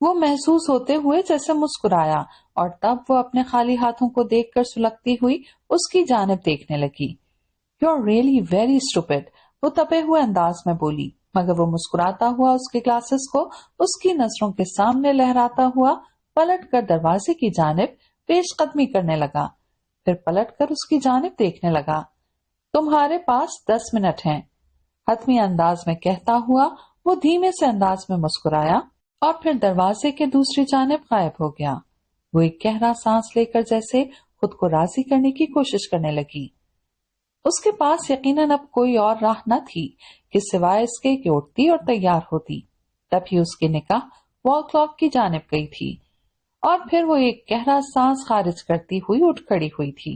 وہ محسوس ہوتے ہوئے جیسے مسکرایا اور تب وہ اپنے خالی ہاتھوں کو دیکھ کر سلگتی ہوئی اس کی جانب دیکھنے لگی. You're really very stupid. وہ تپے ہوئے انداز میں بولی، مگر وہ مسکراتا ہوا اس کے گلاسز کو اس کی نظروں کے سامنے لہراتا ہوا پلٹ کر دروازے کی جانب پیش قدمی کرنے لگا. پھر پلٹ کر اس کی جانب دیکھنے لگا. تمہارے پاس 10 منٹ ہیں، حتمی انداز میں کہتا ہوا وہ دھیمے سے انداز میں مسکرایا اور پھر دروازے کے دوسری جانب غائب ہو گیا. وہ ایک گہرا سانس لے کر جیسے خود کو راضی کرنے کی کوشش کرنے لگی. اس کے پاس یقیناً اب کوئی اور راہ نہ تھی کہ سوائے اس کے کہ اٹھتی اور تیار ہوتی. تبھی اس کی نگاہ وال کلاک کی جانب گئی تھی اور پھر وہ ایک گہرا سانس خارج کرتی ہوئی اٹھ کھڑی ہوئی تھی.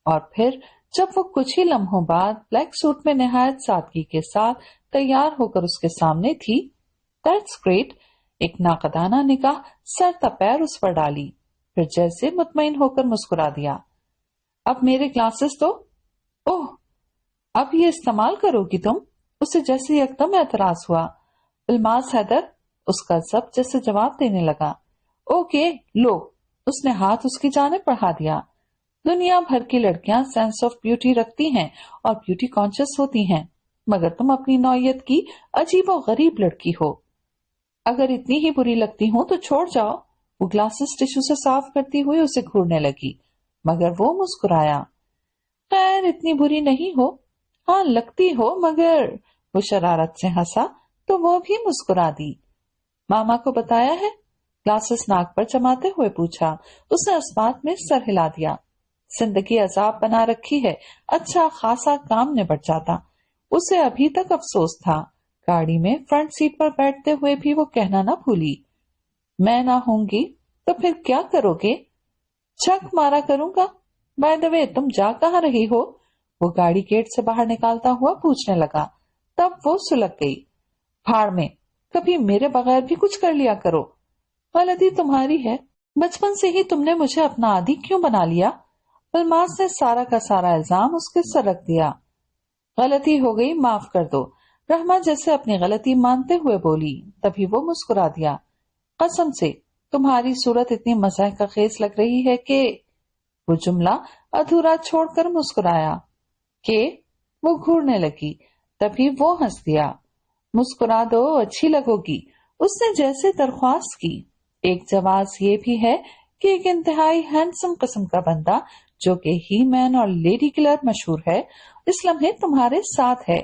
اور پھر جب وہ کچھ ہی لمحوں بعد بلیک سوٹ میں نہایت سادگی کے ساتھ تیار ہو کر اس کے سامنے تھی، دیٹس گریٹ، ایک ناقدانہ نگاہ سر تپیر اس پر ڈالی، پھر جیسے مطمئن ہو کر مسکرا دیا. اب میرے گلاسز تو اوہ اب یہ استعمال کرو گی تم؟ اسے جیسے یکدم اعتراض ہوا. الماس حیدر اس کا ضبط جیسے جواب دینے لگا. اوکے لو. اس نے ہاتھ اس کی جانب بڑھا دیا. دنیا بھر کی لڑکیاں سینس آف بیوٹی رکھتی ہیں اور بیوٹی کانشیس ہوتی ہیں، مگر تم اپنی نوعیت کی عجیب و غریب لڑکی ہو. اگر اتنی ہی بری لگتی ہوں تو چھوڑ جاؤ. وہ گلاسز ٹشو سے صاف کرتی ہوئی اسے گھورنے لگی، مگر وہ مسکرایا. خیر اتنی بری نہیں ہو. ہاں لگتی ہو مگر. وہ شرارت سے ہنسا تو وہ بھی مسکرا دی. ماما کو بتایا ہے؟ گلاسز ناک پر جماتے ہوئے پوچھا. اس نے اس بات میں سر ہلا دیا. زندگی عذاب بنا رکھی ہے، اچھا خاصا کام نبٹ جاتا. اسے ابھی تک افسوس تھا. گاڑی میں فرنٹ سیٹ پر بیٹھتے ہوئے بھی وہ کہنا نہ بھولی، میں نہ ہوں گی تو پھر کیا کرو گے؟ چھک مارا کروں گا. بائی دا وے تم جا کہاں رہی ہو؟ وہ گاڑی گیٹ سے باہر نکالتا ہوا پوچھنے لگا. تب وہ سلگ گئی. بھاڑ میں، کبھی میرے بغیر بھی کچھ کر لیا کرو. غلطی تمہاری ہے، بچپن سے ہی تم نے مجھے اپنا عادی کیوں بنا لیا؟ الماس نے سارا کا سارا الزام اس کے سر رکھ دیا. غلطی ہو گئی، معاف کر دو. رحمہ جیسے اپنی غلطی مانتے ہوئے بولی. تبھی وہ مسکرا دیا. قسم سے تمہاری صورت اتنی مزاح کا خیز لگ رہی ہے کہ. وہ جملہ ادھورا چھوڑ کر مسکرایا کہ وہ گھورنے لگی. تبھی وہ ہنس دیا. مسکرا دو، اچھی لگو گی. اس نے جیسے درخواست کی. ایک جواز یہ بھی ہے کہ ایک انتہائی ہینڈسم قسم کا بندہ جو کہ ہی مین اور لیڈی کلر مشہور ہے اس لمحے تمہارے ساتھ ہے.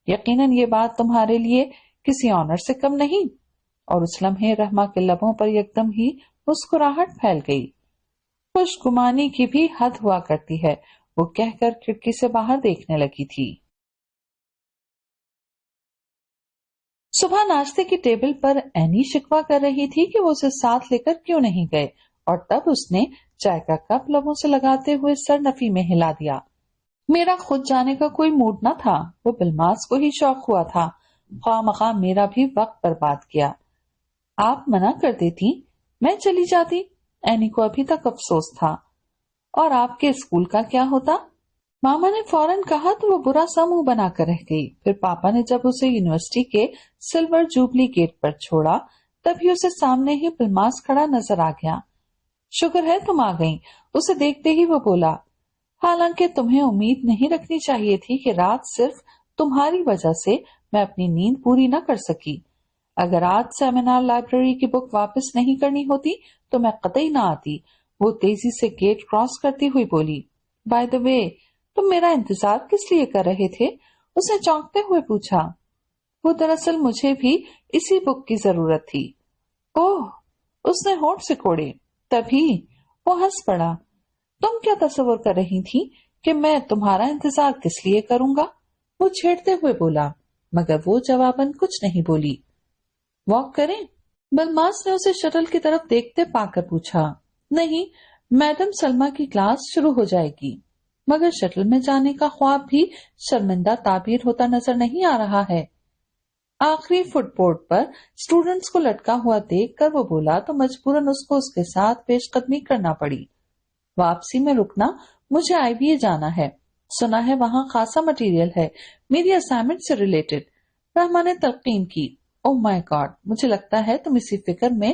یقیناً یہ بات تمہارے لیے کسی آنر سے کم نہیں. اور اس لمحے رحمہ کے لبوں پر یکدم ہی مسکراہٹ پھیل گئی. خوش گمانی کی بھی حد ہوا کرتی ہے، وہ کہہ کر کھڑکی سے باہر دیکھنے لگی تھی. صبح ناشتے کی ٹیبل پر اینی شکوا کر رہی تھی کہ وہ اسے ساتھ لے کر کیوں نہیں گئے، اور تب اس نے چائے کا کپ لبوں سے لگاتے ہوئے سر نفی میں ہلا دیا. میرا خود جانے کا کوئی موڈ نہ تھا. وہ بلماس کو ہی شوق ہوا تھا. خواہ مخواہ میرا بھی وقت برباد کیا. آپ منع کر دیتی، میں چلی جاتی. اینی کو ابھی تک افسوس تھا. اور آپ کے اسکول کا کیا ہوتا؟ ماما نے فوراً کہا تو وہ برا سا منہ بنا کر رہ گئی. پھر پاپا نے جب اسے یونیورسٹی کے سلور جوبلی گیٹ پر چھوڑا تبھی اسے سامنے ہی بلماس کھڑا نظر آ گیا. شکر ہے تم آ گئیں. اسے دیکھتے ہی وہ بولا. حالانکہ تمہیں امید نہیں رکھنی چاہیے تھی کہ رات صرف تمہاری وجہ سے میں اپنی نیند پوری نہ کر سکی. اگر آج سیمینار لائبریری کی بک واپس نہیں کرنی ہوتی تو میں قطعی نہ آتی. وہ تیزی سے گیٹ کراس کرتی ہوئی بولی. بائی دا وے تم میرا انتظار کس لیے کر رہے تھے؟ اس نے چونکتے ہوئے پوچھا. وہ دراصل مجھے بھی اسی بک کی ضرورت تھی. اوہ، اس نے ہونٹ سکوڑے. تبھی وہ ہنس پڑا. تم کیا تصور کر رہی تھی کہ میں تمہارا انتظار کس لیے کروں گا؟ وہ چھیڑتے ہوئے بولا، مگر وہ جواباً کچھ نہیں بولی. واک کریں؟ بلماس نے اسے شٹل کی طرف دیکھتے پا کر پوچھا. نہیں، میڈم سلمہ کی کلاس شروع ہو جائے گی. مگر شٹل میں جانے کا خواب بھی شرمندہ تعبیر ہوتا نظر نہیں آ رہا ہے. آخری فٹ بورڈ پر اسٹوڈنٹس کو لٹکا ہوا دیکھ کر وہ بولا تو مجبوراً اس کو اس کے ساتھ پیش قدمی کرنا پڑی. واپسی میں رکنا، مجھے آئی بی اے جانا ہے. سنا ہے وہاں خاصا مٹیریل ہے میری اسائنمنٹ سے ریلیٹڈ. رحمہ نے تلقین کی. اوہ مائی گاڈ، مجھے لگتا ہے تم اسی فکر میں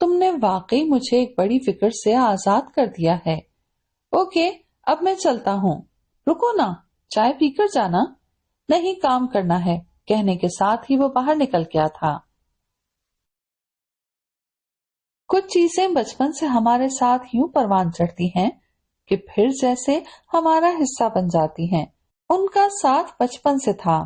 تم نے واقعی مجھے ایک بڑی فکر سے آزاد کر دیا ہے۔ اوکے، اب میں چلتا ہوں۔ رکو نا، چائے پی کر جانا۔ نہیں، کام کرنا ہے، کہنے کے ساتھ ہی وہ باہر نکل گیا تھا۔ کچھ چیزیں بچپن سے ہمارے ساتھ یوں پروان چڑھتی ہیں کہ پھر جیسے ہمارا حصہ بن جاتی ہیں۔ ان کا ساتھ بچپن سے تھا۔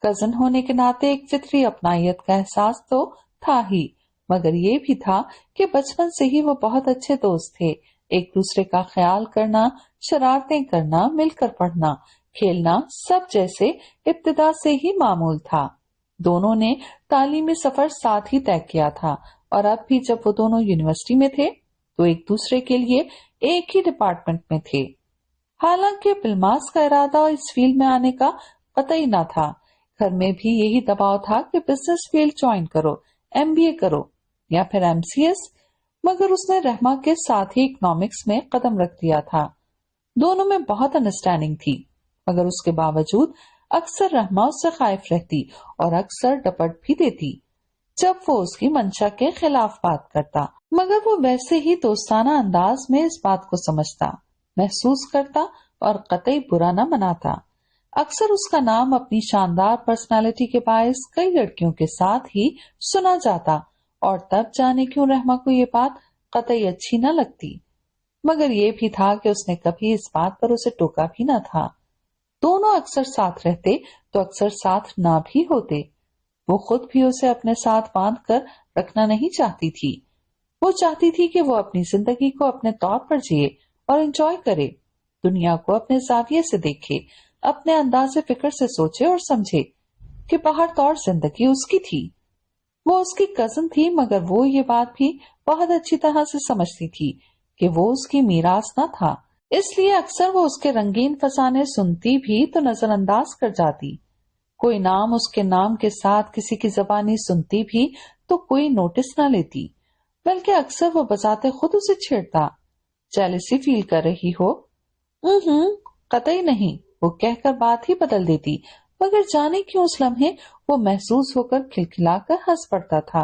کزن ہونے کے ناطے ایک فطری اپنائیت کا احساس تو تھا ہی، مگر یہ بھی تھا کہ بچپن سے ہی وہ بہت اچھے دوست تھے۔ ایک دوسرے کا خیال کرنا، شرارتیں کرنا، مل کر پڑھنا، کھیلنا، سب جیسے ابتدا سے ہی معمول تھا۔ دونوں نے تعلیمی سفر ساتھ ہی طے کیا تھا، اور اب بھی جب وہ دونوں یونیورسٹی میں تھے تو ایک دوسرے کے لیے ایک ہی ڈپارٹمنٹ میں تھے۔ حالانکہ بلماس کا ارادہ اس فیلڈ میں آنے کا قطعی نہ تھا۔ گھر میں بھی یہی دباؤ تھا کہ بزنس فیلڈ جوائن کرو، MBA کرو یا پھر MCS، مگر اس نے رحمہ کے ساتھ ہی اکنامکس میں قدم رکھ دیا تھا۔ دونوں میں بہت انڈرسٹینڈنگ تھی، مگر اس کے باوجود اکثر رحمہ اس سے خائف رہتی اور اکثر ڈپٹ بھی دیتی جب وہ اس کی منشا کے خلاف بات کرتا، مگر وہ ویسے ہی دوستانہ انداز میں اس بات کو سمجھتا، محسوس کرتا اور قطعی برا نہ مناتا۔ اکثر اس کا نام اپنی شاندار پرسنالٹی کے باعث کئی لڑکیوں کے ساتھ ہی سنا جاتا، اور تب جانے کیوں رحمہ کو یہ بات قطعی اچھی نہ لگتی، مگر یہ بھی تھا کہ اس نے کبھی اس بات پر اسے ٹوکا بھی نہ تھا۔ دونوں اکثر ساتھ رہتے تو اکثر ساتھ نہ بھی ہوتے۔ وہ خود بھی اسے اپنے ساتھ باندھ کر رکھنا نہیں چاہتی تھی۔ وہ چاہتی تھی کہ وہ اپنی زندگی کو اپنے طور پر جیے اور انجوائے کرے، دنیا کو اپنے زاویے سے دیکھے، اپنے انداز فکر سے سوچے اور سمجھے کہ باہر طور زندگی اس کی تھی۔ وہ اس کی کزن تھی، مگر وہ یہ بات بھی بہت اچھی طرح سے سمجھتی تھی کہ وہ اس کی میراث نہ تھا، اس لیے اکثر وہ اس کے رنگین فسانے سنتی بھی تو نظر انداز کر جاتی۔ کوئی نام اس کے نام کے ساتھ کسی کی زبانی سنتی بھی تو کوئی نوٹس نہ لیتی، بلکہ اکثر وہ بذات خود اسے چھیڑتا۔ جیلسی فیل کر رہی ہو؟ قطعی نہیں، وہ کہہ کر بات ہی بدل دیتی، مگر جانے کیوں اس لمحے وہ محسوس ہو کر کھلکھلا کر ہنس پڑتا تھا،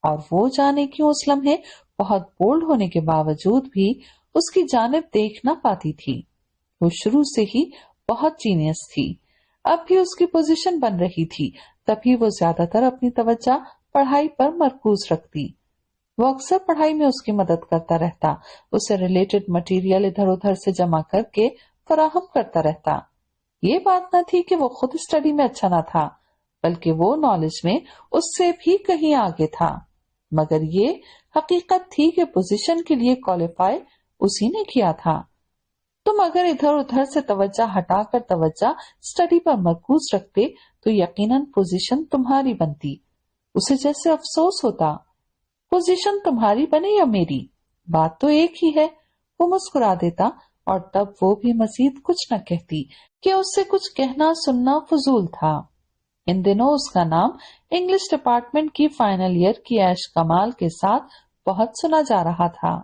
اور وہ جانے کیوں اس لمحے بہت بولڈ ہونے کے باوجود بھی اس کی جانب دیکھ نہ پاتی تھی۔ وہ شروع سے ہی بہت جینیس تھی، اب بھی اس کی پوزیشن بن رہی تھی، تبھی وہ زیادہ تر اپنی توجہ پڑھائی پر مرکوز رکھتی۔ وہ اکثر پڑھائی میں اس کی مدد کرتا رہتا، اسے ریلیٹڈ مٹیریل ادھر ادھر سے جمع کر کے فراہم کرتا رہتا۔ یہ بات نہ تھی کہ وہ خود اسٹڈی میں اچھا نہ تھا، بلکہ وہ نالج میں اس سے بھی کہیں آگے تھا، مگر یہ حقیقت تھی کہ پوزیشن کے لیے کوالیفائی اسی نے کیا تھا۔ تم اگر ادھر ادھر سے توجہ ہٹا کر توجہ اسٹڈی پر مرکوز رکھتے تو یقیناً پوزیشن تمہاری بنتی۔ اسے جیسے افسوس ہوتا، پوزیشن تمہاری بنے یا میری، بات تو ایک ہی ہے۔ وہ مسکرا دیتا اور تب وہ بھی مزید کچھ نہ کہتی کہ اس سے کچھ کہنا سننا فضول تھا۔ ان دنوں اس کا نام انگلش ڈپارٹمنٹ کی فائنل ایئر کی عیش کمال کے ساتھ بہت سنا جا رہا تھا،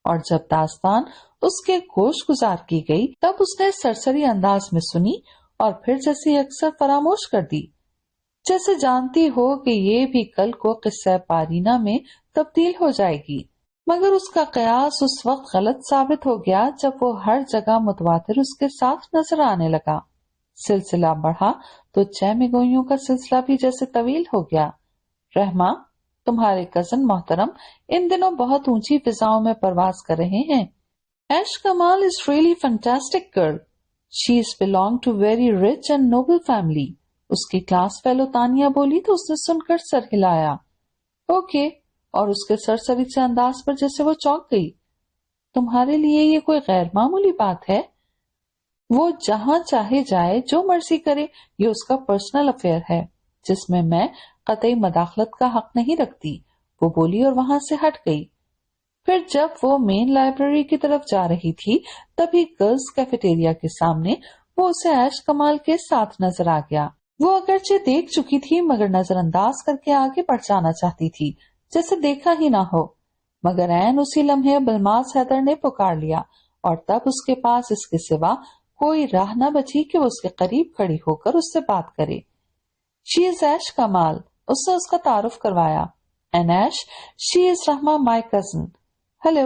اور جب داستان اس کے گوش گزار کی گئی تب اس نے سرسری انداز میں سنی اور پھر جیسے اکثر فراموش کر دی، جیسے جانتی ہو کہ یہ بھی کل کو قصہ پارینہ میں تبدیل ہو جائے گی۔ مگر اس کا قیاس اس وقت غلط ثابت ہو گیا جب وہ ہر جگہ متواتر اس کے ساتھ نظر آنے لگا۔ سلسلہ بڑھا تو چہمگوئیوں کا سلسلہ بھی جیسے طویل ہو گیا۔ رحمہ، تمہارے کزن محترم ان دنوں بہت اونچی فضاؤں میں پرواز کر رہے ہیں۔ ایش کمال is really fantastic girl. She is belong to very rich and noble family. اس کی کلاس فیلو تانیہ بولی تو اس نے سن کر سر ہلایا۔ اوکے، اور اس کے سرسری سے انداز پر جیسے وہ چونک گئی۔ تمہارے لیے یہ کوئی غیر معمولی بات ہے؟ وہ جہاں چاہے جائے، جو مرضی کرے، یہ اس کا پرسنل افیئر ہے جس میں قطعی مداخلت کا حق نہیں رکھتی، وہ بولی اور وہاں سے ہٹ گئی۔ پھر جب وہ مین لائبریری کی طرف جا رہی تھی تبھی گرلز کیفیٹیریا کے سامنے وہ اسے ایش کمال کے ساتھ نظر آ گیا۔ وہ اگرچہ دیکھ چکی تھی مگر نظر انداز کر کے آگے بڑھ جانا چاہتی تھی جیسے دیکھا ہی نہ ہو، مگر عین اسی لمحے بلماس حیدر نے پکار لیا اور تب اس کے پاس اس کے سوا کوئی راہ نہ بچی کہ وہ اس کے قریب کھڑی ہو کر اس سے بات کرے۔ شی از ایش کمال، اس نے اس کا تعارف کروایا۔ And Ash, she is Rahma, my cousin. Hello.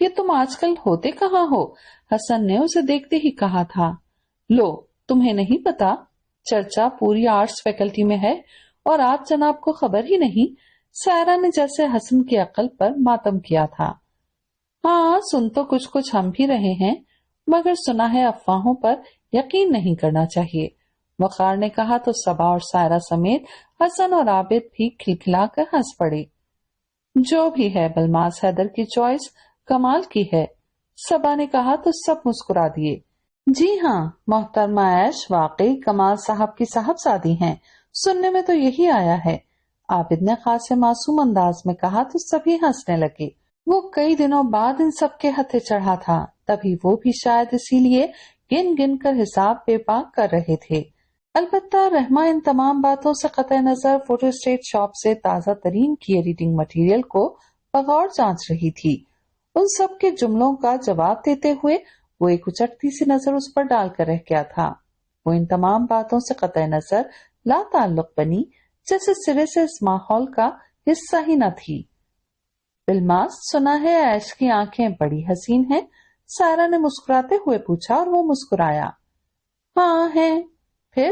یہ تم آج کل ہوتے کہاں ہو؟ حسن نے اسے دیکھتے ہی کہا تھا۔ لو، تمہیں نہیں پتا، چرچا پوری آرٹس فیکلٹی میں ہے اور آپ جناب کو خبر ہی نہیں۔ سائرہ نے جیسے حسن کی عقل پر ماتم کیا تھا۔ ہاں، سن تو کچھ ہم بھی رہے ہیں، مگر سنا ہے افواہوں پر یقین نہیں کرنا چاہیے، وقار نے کہا تو صبا اور سائرہ سمیت حسن اور عابد بھی کھلکھلا کر ہنس پڑے۔ جو بھی ہے، بلماس حیدر کی چوائس کمال کی ہے، صبا نے کہا تو سب مسکرا دیے۔ جی ہاں، محترمہ عیش واقعی کمال صاحب کی صاحبزادی ہیں، سننے میں تو یہی آیا ہے، عابد نے خاص معصوم انداز میں کہا تو سبھی ہنسنے لگے۔ وہ کئی دنوں بعد ان سب کے ہتھے چڑھا تھا، تبھی وہ بھی شاید اسی لیے گن گن کر حساب بے پاک کر رہے تھے۔ البتہ رحمہ ان تمام باتوں سے قطع نظر فوٹو اسٹیٹ شاپ سے تازہ ترین کیے ریڈنگ مٹیریل کو بغور جانچ رہی تھی۔ ان سب کے جملوں کا جواب دیتے ہوئے وہ ایک اچٹتی سی نظر اس پر ڈال کر رہ گیا تھا۔ وہ ان تمام باتوں سے قطع نظر لا تعلق بنی، جیسے سرے سے اس ماحول کا حصہ ہی نہ تھی۔ بلماس، سنا ہے عیش کی آنکھیں بڑی حسین ہیں؟ سائرہ نے مسکراتے ہوئے پوچھا اور وہ مسکرایا۔ ہاں ہیں۔ پھر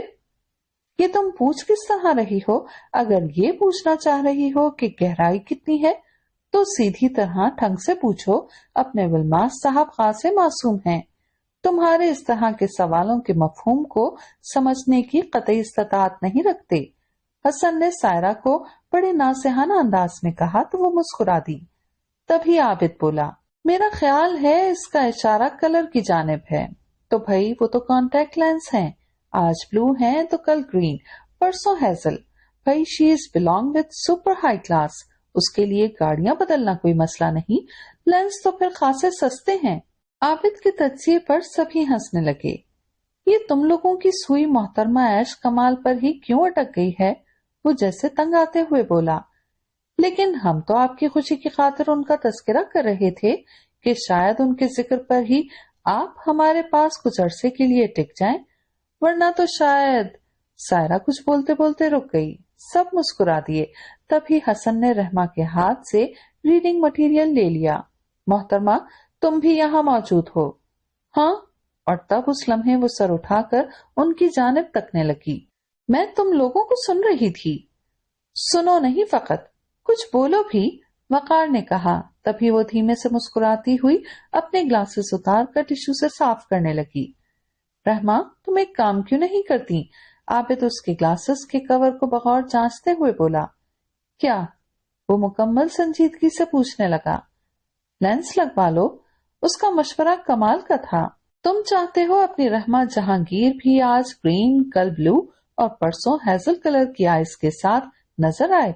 یہ تم پوچھ کس طرح رہی ہو؟ اگر یہ پوچھنا چاہ رہی ہو کہ گہرائی کتنی ہے تو سیدھی طرح ڈھنگ سے پوچھو، اپنے بلماس صاحب خاص معصوم ہیں، تمہارے اس طرح کے سوالوں کے مفہوم کو سمجھنے کی قطعی استطاعت نہیں رکھتے۔ حسن نے سائرہ کو بڑے ناصحانہ انداز میں کہا تو وہ مسکرا دی۔ تبھی عابد بولا، میرا خیال ہے اس کا اشارہ کلر کی جانب ہے۔ تو بھائی وہ تو کانٹیکٹ لینس ہیں، آج بلو ہیں تو کل گرین، پرسوں ہیزل۔ بھائی she is belonging with super high class, اس کے لیے گاڑیاں بدلنا کوئی مسئلہ نہیں، لینس تو پھر خاصے سستے ہیں۔ عابد کے تجزیے پر سبھی ہنسنے لگے۔ یہ تم لوگوں کی سوئی محترمہ عیش کمال پر ہی کیوں اٹک گئی ہے؟ وہ جیسے تنگ آتے ہوئے بولا۔ لیکن ہم تو آپ کی خوشی کی خاطر ان کا تذکرہ کر رہے تھے کہ شاید ان کے ذکر پر ہی آپ ہمارے پاس کچھ عرصے کے لیے ٹک جائیں، ورنہ تو شاید۔ سائرہ کچھ بولتے بولتے رک گئی، سب مسکرا دیے۔ تبھی حسن نے رحمہ کے ہاتھ سے ریڈنگ مٹیریل لے لیا۔ محترمہ، تم بھی یہاں موجود ہو؟ ہاں، اور تب اس لمحے وہ سر اٹھا کر ان کی جانب تکنے لگی۔ میں تم لوگوں کو سن رہی تھی۔ سنو نہیں، فقط کچھ بولو بھی، وقار نے کہا۔ تبھی وہ دھیمے سے مسکراتی ہوئی اپنے گلاسز اتار کر ٹشو سے صاف کرنے لگی۔ رحمہ، تم ایک کام کیوں نہیں کرتی؟ عابد اس کے گلاسز کے کور کو بغور جانچتے ہوئے بولا۔ کیا؟ وہ مکمل سنجیدگی سے پوچھنے لگا۔ لینس لگوا لو، اس کا مشورہ کمال کا تھا۔ تم چاہتے ہو اپنی رحمہ جہانگیر بھی آج گرین، کل بلو اور پرسوں ہیزل کلر کی آئز کے ساتھ نظر آئے؟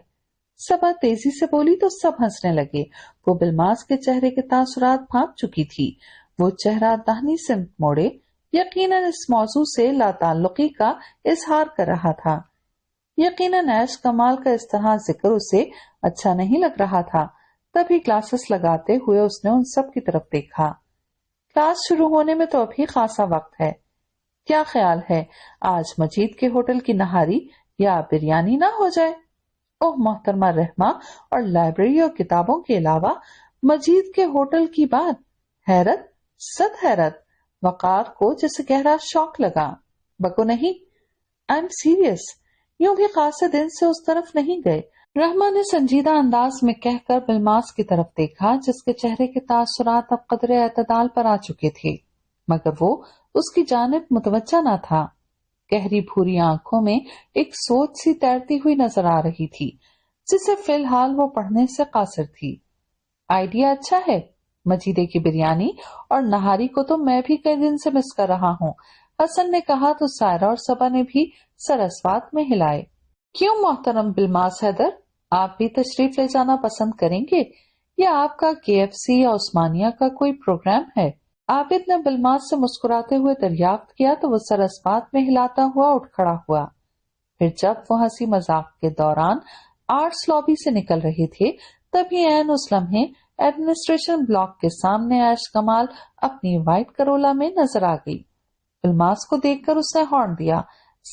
صبا تیزی سے بولی تو سب ہنسنے لگے۔ وہ بلماس کے چہرے کے تاثرات بھانپ چکی تھی۔ وہ چہرہ داہنی سمت موڑے یقیناً اس موضوع سے لا تعلقی کا اظہار کر رہا تھا۔ یقیناً عیش کمال کا اس طرح ذکر اسے اچھا نہیں لگ رہا تھا۔ تبھی گلاسز لگاتے ہوئے اس نے ان سب کی طرف دیکھا۔ کلاس شروع ہونے میں تو ابھی خاصا وقت ہے، کیا خیال ہے آج مجید کے ہوٹل کی نہاری یا بریانی نہ ہو جائے؟ اوہ محترمہ رحمہ، اور لائبریری اور کتابوں کے علاوہ مجید کے ہوٹل کی بات، حیرت، صد حیرت۔ وقار کو جیسے گہرا شوق لگا۔ بکو نہیں، آئی ایم سیریس، یوں بھی خاصے دن سے اس طرف نہیں گئے۔ رحمہ نے سنجیدہ انداز میں کہہ کر بلماس کی طرف دیکھا، جس کے چہرے کے تاثرات اب قدرے اعتدال پر آ چکے تھے، مگر وہ اس کی جانب متوجہ نہ تھا۔ گہری بھوری آنکھوں میں ایک سوچ سی تیرتی ہوئی نظر آ رہی تھی، جسے فی الحال وہ پڑھنے سے قاصر تھی۔ آئیڈیا اچھا ہے، مجیدے کی بریانی اور نہاری کو تو میں بھی کئی دن سے مس کر رہا ہوں، حسن نے کہا تو سائرہ اور صبا نے بھی سر اسوات میں ہلائے۔ کیوں محترم بلماس حیدر، آپ بھی تشریف لے جانا پسند کریں گے یا آپ کا KFC یا عثمانیہ کا کوئی پروگرام ہے؟ عابد نے بلماس سے مسکراتے ہوئے دریافت کیا تو وہ سر اسوات میں ہلاتا ہوا اٹھ کھڑا ہوا۔ پھر جب وہ ہنسی مذاق کے دوران آرٹس لابی سے نکل رہے تھے، تبھی عین اس لمحے ایڈمنسٹریشن بلاک کے سامنے عیش کمال اپنی وائٹ کرولا میں نظر آ گئی۔ بلماس کو دیکھ کر اس نے ہارن دیا،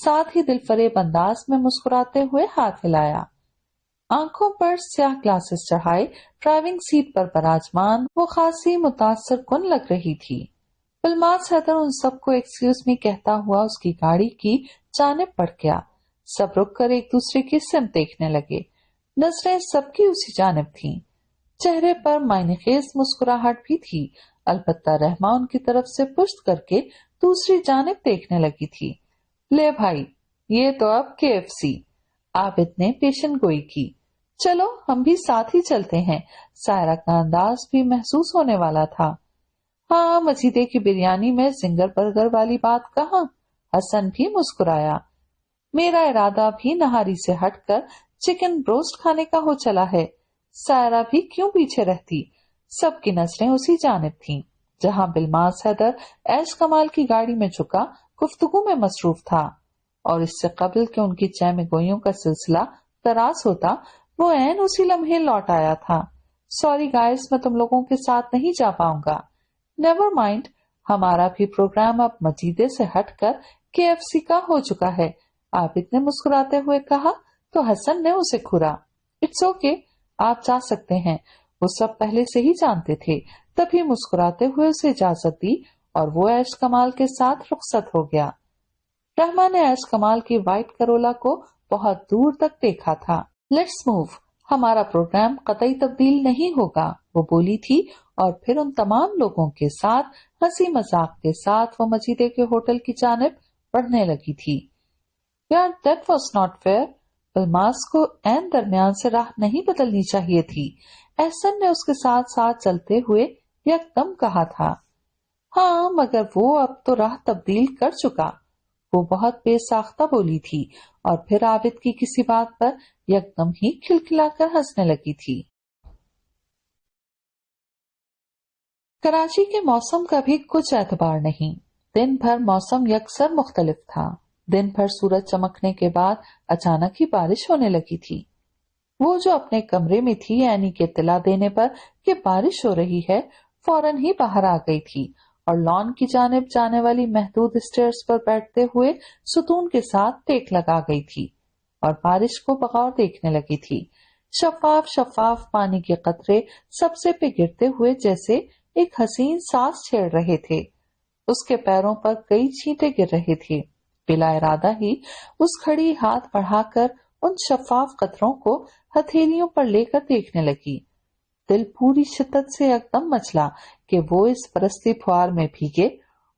ساتھ ہی دل فریب انداز میں مسکراتے ہوئے ہاتھ ہلایا۔ آنکھوں پر سیاہ گلاسز چڑھائے ڈرائیونگ سیٹ پر براجمان وہ خاصی متاثر کن لگ رہی تھی۔ بلماس حیدر ان سب کو ایکسکیوز می کہتا ہوا اس کی گاڑی کی جانب بڑھ گیا۔ سب رک کر ایک دوسرے کی سمت دیکھنے لگے۔ نظریں سب کی اسی جانب تھیں۔ چہرے پر معنی خیز مسکراہٹ بھی تھی، البتہ رحمہ ان کی طرف سے پشت کر کے دوسری جانب دیکھنے لگی تھی۔ لے بھائی، یہ تو اب KFC۔ عابد نے پیشن گوئی کی۔ چلو ہم بھی ساتھ ہی چلتے ہیں۔ سائرہ کا انداز بھی محسوس ہونے والا تھا۔ ہاں، مجیدے کی بریانی میں زنگر برگر والی بات کہاں؟ حسن بھی مسکرایا۔ میرا ارادہ بھی نہاری سے ہٹ کر چکن بروسٹ کھانے کا ہو چلا ہے۔ سائرہ بھی کیوں پیچھے رہتی؟ سب کی نظریں اسی جانب تھیں، جہاں بلماس حیدر ایش کمال کی گاڑی میں جھکا گفتگو میں مصروف تھا، اور اس سے قبل کہ ان کی چہمہ گوئیوں کا سلسلہ دراز ہوتا، وہ عین اسی لمحے لوٹ آیا تھا۔ سوری گائز، میں تم لوگوں کے ساتھ نہیں جا پاؤں گا۔ نیور مائنڈ، ہمارا بھی پروگرام اب مجیدے سے ہٹ کر KFC کا ہو چکا ہے، عابد نے مسکراتے ہوئے کہا تو حسن نے اسے کھرا۔ اٹس اوکے، آپ جا سکتے ہیں۔ وہ سب پہلے سے ہی جانتے تھے، تبھی مسکراتے ہوئے اسے اجازت دی اور وہ ایش کمال کے ساتھ رخصت ہو گیا۔ رحمہ نے ایش کمال کی وائٹ کرولا کو بہت دور تک دیکھا تھا۔ لیٹس موو، ہمارا پروگرام قطعی تبدیل نہیں ہوگا، وہ بولی تھی، اور پھر ان تمام لوگوں کے ساتھ ہنسی مذاق کے ساتھ وہ مجیدے کے ہوٹل کی جانب بڑھنے لگی تھی۔ یار دیٹ واز ناٹ فیئر، بلماس کو عین درمیان سے راہ نہیں بدلنی چاہیے تھی، احسن نے اس کے ساتھ ساتھ چلتے ہوئے یکدم کہا تھا۔ ہاں مگر وہ اب تو راہ تبدیل کر چکا، وہ بہت بے ساختہ بولی تھی، اور پھر عابد کی کسی بات پر یکدم ہی کھلکھلا کر ہنسنے لگی تھی۔ کراچی کے موسم کا بھی کچھ اعتبار نہیں۔ دن بھر موسم یکسر مختلف تھا۔ دن بھر سورج چمکنے کے بعد اچانک ہی بارش ہونے لگی تھی۔ وہ جو اپنے کمرے میں تھی، یعنی کہ اطلاع دینے پر کہ بارش ہو رہی ہے، فوراً ہی باہر آ گئی تھی اور لان کی جانب جانے والی محدود اسٹیئرز پر بیٹھتے ہوئے ستون کے ساتھ ٹیک لگا گئی تھی اور بارش کو بغور دیکھنے لگی تھی۔ شفاف پانی کے قطرے سبزے پہ گرتے ہوئے جیسے ایک حسین ساز چھیڑ رہے تھے۔ اس کے پیروں پر کئی چھینٹے گر رہے تھے۔ بلا ارادہ ہی اس کھڑی ہاتھ بڑھا کر ان شفاف قطروں کو ہتھیلیوں پر لے کر دیکھنے لگی۔ دل پوری شدت سے یکدم مچلا کہ وہ اس برستی پھوار میں بھیگے،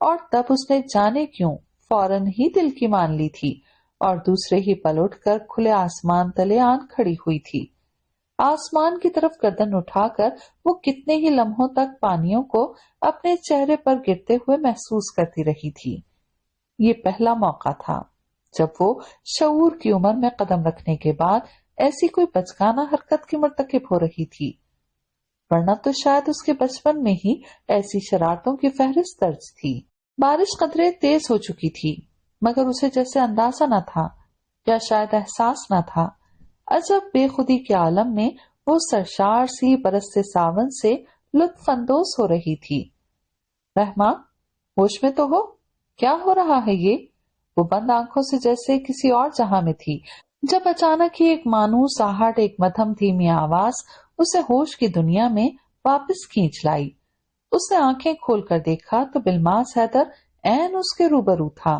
اور تب اس نے جانے کیوں فوراً ہی دل کی مان لی تھی اور دوسرے ہی پل اٹھ کر کھلے آسمان تلے آن کھڑی ہوئی تھی۔ آسمان کی طرف گردن اٹھا کر وہ کتنے ہی لمحوں تک پانیوں کو اپنے چہرے پر گرتے ہوئے محسوس کرتی رہی تھی۔ یہ پہلا موقع تھا جب وہ شعور کی عمر میں قدم رکھنے کے بعد ایسی کوئی بچگانہ حرکت کی مرتکب ہو رہی تھی، ورنہ تو شاید اس کے بچپن میں ہی ایسی شرارتوں کی فہرست درج تھی۔ بارش قدرے تیز ہو چکی تھی، مگر اسے جیسے اندازہ نہ تھا، یا شاید احساس نہ تھا۔ عجب بے خودی کے عالم میں وہ سرشار سی برستے ساون سے لطف اندوز ہو رہی تھی۔ رحمہ، ہوش میں تو ہو؟ کیا ہو رہا ہے یہ؟ وہ بند آنکھوں سے جیسے کسی اور جہاں میں تھی، جب اچانک ہی ایک مانوس آہٹ، ایک مدھم دھیمی آواز اسے ہوش کی دنیا میں واپس کھینچ لائی۔ اس نے آنکھیں کھول کر دیکھا تو بلماس حیدر عین اس کے روبرو تھا۔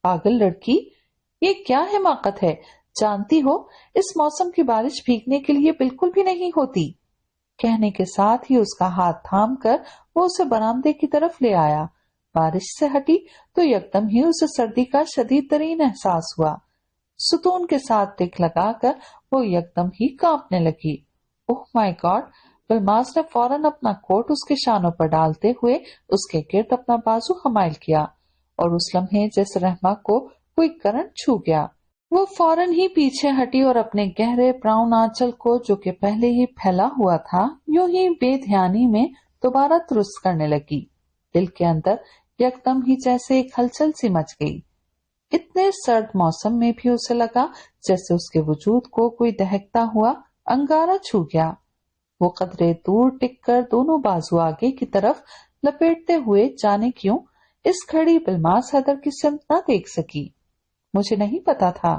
پاگل لڑکی، یہ کیا حماقت ہے؟ جانتی ہو اس موسم کی بارش بھیگنے کے لیے بالکل بھی نہیں ہوتی۔ کہنے کے ساتھ ہی اس کا ہاتھ تھام کر وہ اسے برآمدے کی طرف لے آیا۔ بارش سے ہٹی تو یکدم ہی اسے سردی کا شدید ترین احساس ہوا۔ ستون کے ساتھ ٹک لگا کر وہ یکدم ہی کانپنے لگی۔ اوہ مائی گاڈ! بلماس نے فوراً اپنا کوٹ اس کے شانوں پر ڈالتے ہوئے اس کے گرد اپنا بازو حمائل کیا، اور اس لمحے جیسے رحمہ کو کوئی کرنٹ چھو گیا۔ وہ فوراً ہی پیچھے ہٹی اور اپنے گہرے براؤن آنچل کو، جو کہ پہلے ہی پھیلا ہوا تھا، یوں ہی بے دھیانی میں دوبارہ درست کرنے لگی۔ دل کے اندر یکدم ہی جیسے ایک ہلچل سی مچ گئی۔ اتنے سرد موسم میں بھی اسے لگا جیسے اس کے وجود کو کوئی دہکتا ہوا انگارہ چھو گیا۔ وہ قدرے دور ٹک کر دونوں بازو آگے کی طرف لپیٹتے ہوئے جانے کیوں اس کھڑی بلماس حیدر کی سمت نہ دیکھ سکی۔ مجھے نہیں پتا تھا،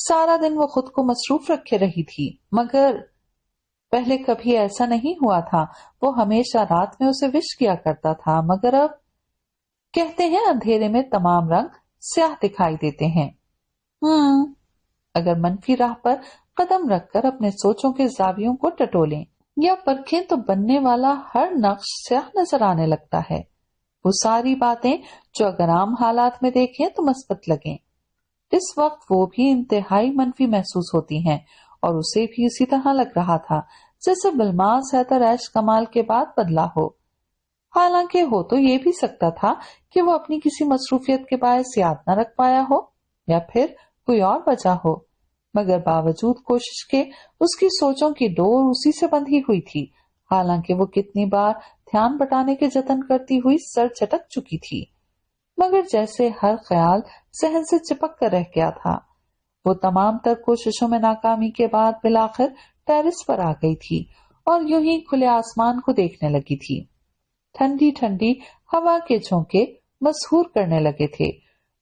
سارا دن وہ خود کو مصروف رکھے رہی تھی، مگر پہلے کبھی ایسا نہیں ہوا تھا۔ وہ ہمیشہ رات میں اسے وش کیا کرتا تھا، مگر اب کہتے ہیں اندھیرے میں تمام رنگ سیاہ دکھائی دیتے ہیں۔ اگر منفی راہ پر قدم رکھ کر اپنے سوچوں کے زاویوں کو ٹٹولیں یا پرکھیں تو بننے والا ہر نقش سیاہ نظر آنے لگتا ہے۔ وہ ساری باتیں جو اگر عام حالات میں دیکھیں تو مثبت لگیں، اس وقت وہ بھی انتہائی منفی محسوس ہوتی ہیں، اور اسے بھی اسی طرح لگ رہا تھا جیسے بلماس حیدر عیش کمال کے بعد بدلا ہو۔ حالانکہ ہو تو یہ بھی سکتا تھا کہ وہ اپنی کسی مصروفیت کے باعث یاد نہ رکھ پایا ہو، یا پھر کوئی اور وجہ ہو، مگر باوجود کوشش کے اس کی سوچوں کی ڈور اسی سے بندھی ہوئی تھی، حالانکہ وہ کتنی بار دھیان بٹانے کے جتن کرتی ہوئی سر چٹک چکی تھی، مگر جیسے ہر خیال ذہن سے چپک کر رہ گیا تھا۔ وہ تمام تر کوششوں میں ناکامی کے بعد بالآخر ٹیرس پر آ گئی تھی اور یوں ہی کھلے آسمان کو دیکھنے لگی تھی۔ ٹھنڈی ٹھنڈی ہوا کے جھونکے مسحور کرنے لگے تھے۔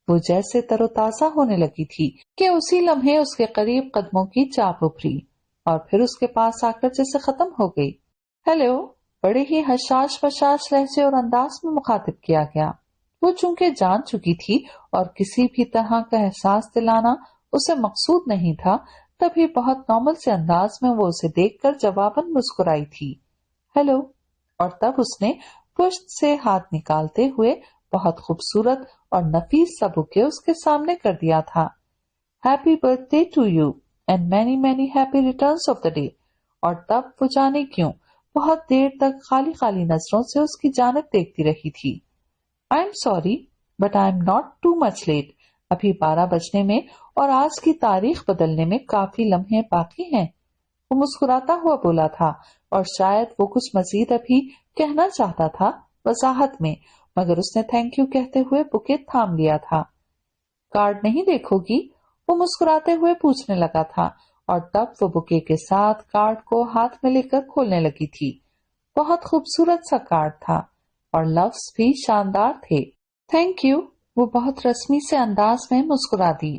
وہ جیسے تر و تازہ ہونے لگی تھی کہ اسی لمحے اس کے قریب قدموں کی چاپ ابھری اور پھر اس کے پاس آ کر جیسے ختم ہو گئی۔ ہیلو، بڑے ہی حشاش بشاش لہجے اور انداز میں مخاطب کیا گیا۔ وہ چونکہ جان چکی تھی اور کسی بھی طرح کا احساس دلانا اسے مقصود نہیں تھا، تبھی بہت نارمل سے انداز میں وہ اسے دیکھ کر جواباً مسکرائی تھی، ہیلو، اور تب اس نے پشت سے ہاتھ نکالتے ہوئے بہت خوبصورت اور نفیس سا بوکے اس کے سامنے کر دیا تھا۔ Happy birthday to you and many many happy returns of the day. اور تب وہ جانے کیوں بہت دیر تک خالی خالی نظروں سے اس کی جانب دیکھتی رہی تھی۔ I am sorry but I am not too much late. ابھی 12 بجنے میں اور آج کی تاریخ بدلنے میں کافی لمحے باقی ہیں۔ وہ مسکراتا ہوا بولا تھا، اور شاید وہ کچھ مزید ابھی کہنا چاہتا تھا وضاحت میں، مگر اس نے تھینک یو کہتے ہوئے بکے تھام لیا تھا۔ کارڈ نہیں دیکھو گی؟ وہ مسکراتے ہوئے پوچھنے لگا تھا، اور تب وہ بکے کے ساتھ کارڈ کو ہاتھ میں لے کر کھولنے لگی تھی۔ بہت خوبصورت سا کارڈ تھا اور لفظ بھی شاندار تھے۔ تھینک یو، وہ بہت رسمی سے انداز میں مسکرا دی۔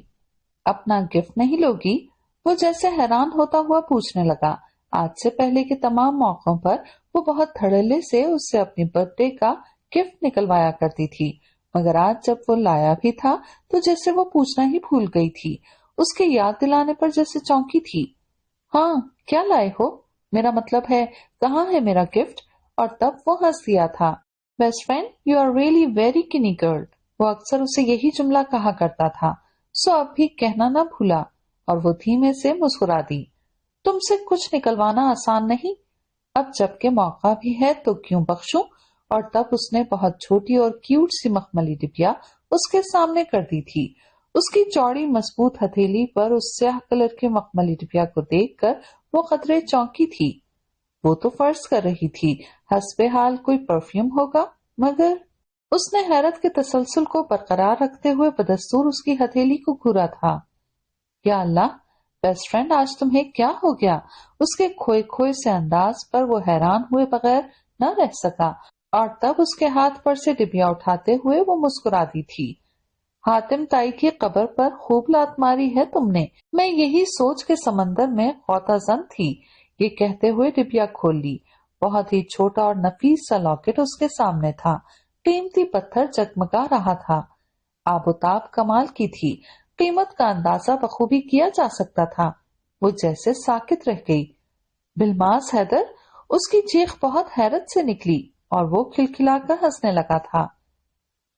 اپنا گفٹ نہیں لوگی؟ وہ جیسے حیران ہوتا ہوا پوچھنے لگا۔ آج سے پہلے کے تمام موقعوں پر وہ بہت دھڑلے سے اس سے اپنی برتھ ڈے کا گفٹ نکلوایا کرتی تھی، مگر آج جب وہ لایا بھی تھا تو جیسے وہ پوچھنا ہی بھول گئی تھی، اس کے یاد دلانے پر جیسے چونکی تھی۔ ہاں، کیا لائے ہو؟ میرا مطلب ہے کہاں ہے میرا گفٹ؟ اور تب وہ ہنس دیا تھا۔ Best friend, you are really very canny girl. وہ اکثر اسے یہی جملہ کہا کرتا تھا، سو اب بھی کہنا نہ بھولا، اور وہ دھیمے سے مسکرا دی۔ تم سے کچھ نکلوانا آسان نہیں، اب جب کہ موقع بھی ہے تو کیوں بخشوں؟ اور تب اس نے بہت چھوٹی اور کیوٹ سی مخملی ڈبیا اس کے سامنے کر دی تھی۔ اس کی چوڑی مضبوط ہتھیلی پر اس سیاہ کلر کے مخملی ڈبیا کو دیکھ کر وہ قدرے چونکی تھی۔ وہ تو فرض کر رہی تھی حسب حال کوئی پرفیوم ہوگا، مگر اس نے حیرت کے تسلسل کو برقرار رکھتے ہوئے بدستور اس کی ہتھیلی کو گھورا تھا۔ یا اللہ، بیسٹ فرینڈ آج تمہیں کیا ہو گیا؟ اس کے کھوئے کھوئے سے انداز پر وہ حیران ہوئے بغیر نہ رہ سکا، اور تب اس کے ہاتھ پر سے ڈبیا اٹھاتے ہوئے وہ مسکرا دی تھی۔ حاتم تائی کی قبر پر خوب لات ماری ہے تم نے، میں یہی سوچ کے سمندر میں غوطہ زن تھی۔ یہ کہتے ہوئے ڈبیا کھول لی۔ بہت ہی چھوٹا اور نفیس سا لاکٹ اس کے سامنے تھا، قیمتی پتھر جگمگا رہا تھا، آب و تاب کمال کی تھی، قیمت کا اندازہ بخوبی کیا جا سکتا تھا۔ وہ جیسے ساکت رہ گئی۔ بلماس حیدر، اس کی چیخ بہت حیرت سے نکلی اور وہ کھلکھلا کر ہنسنے لگا تھا۔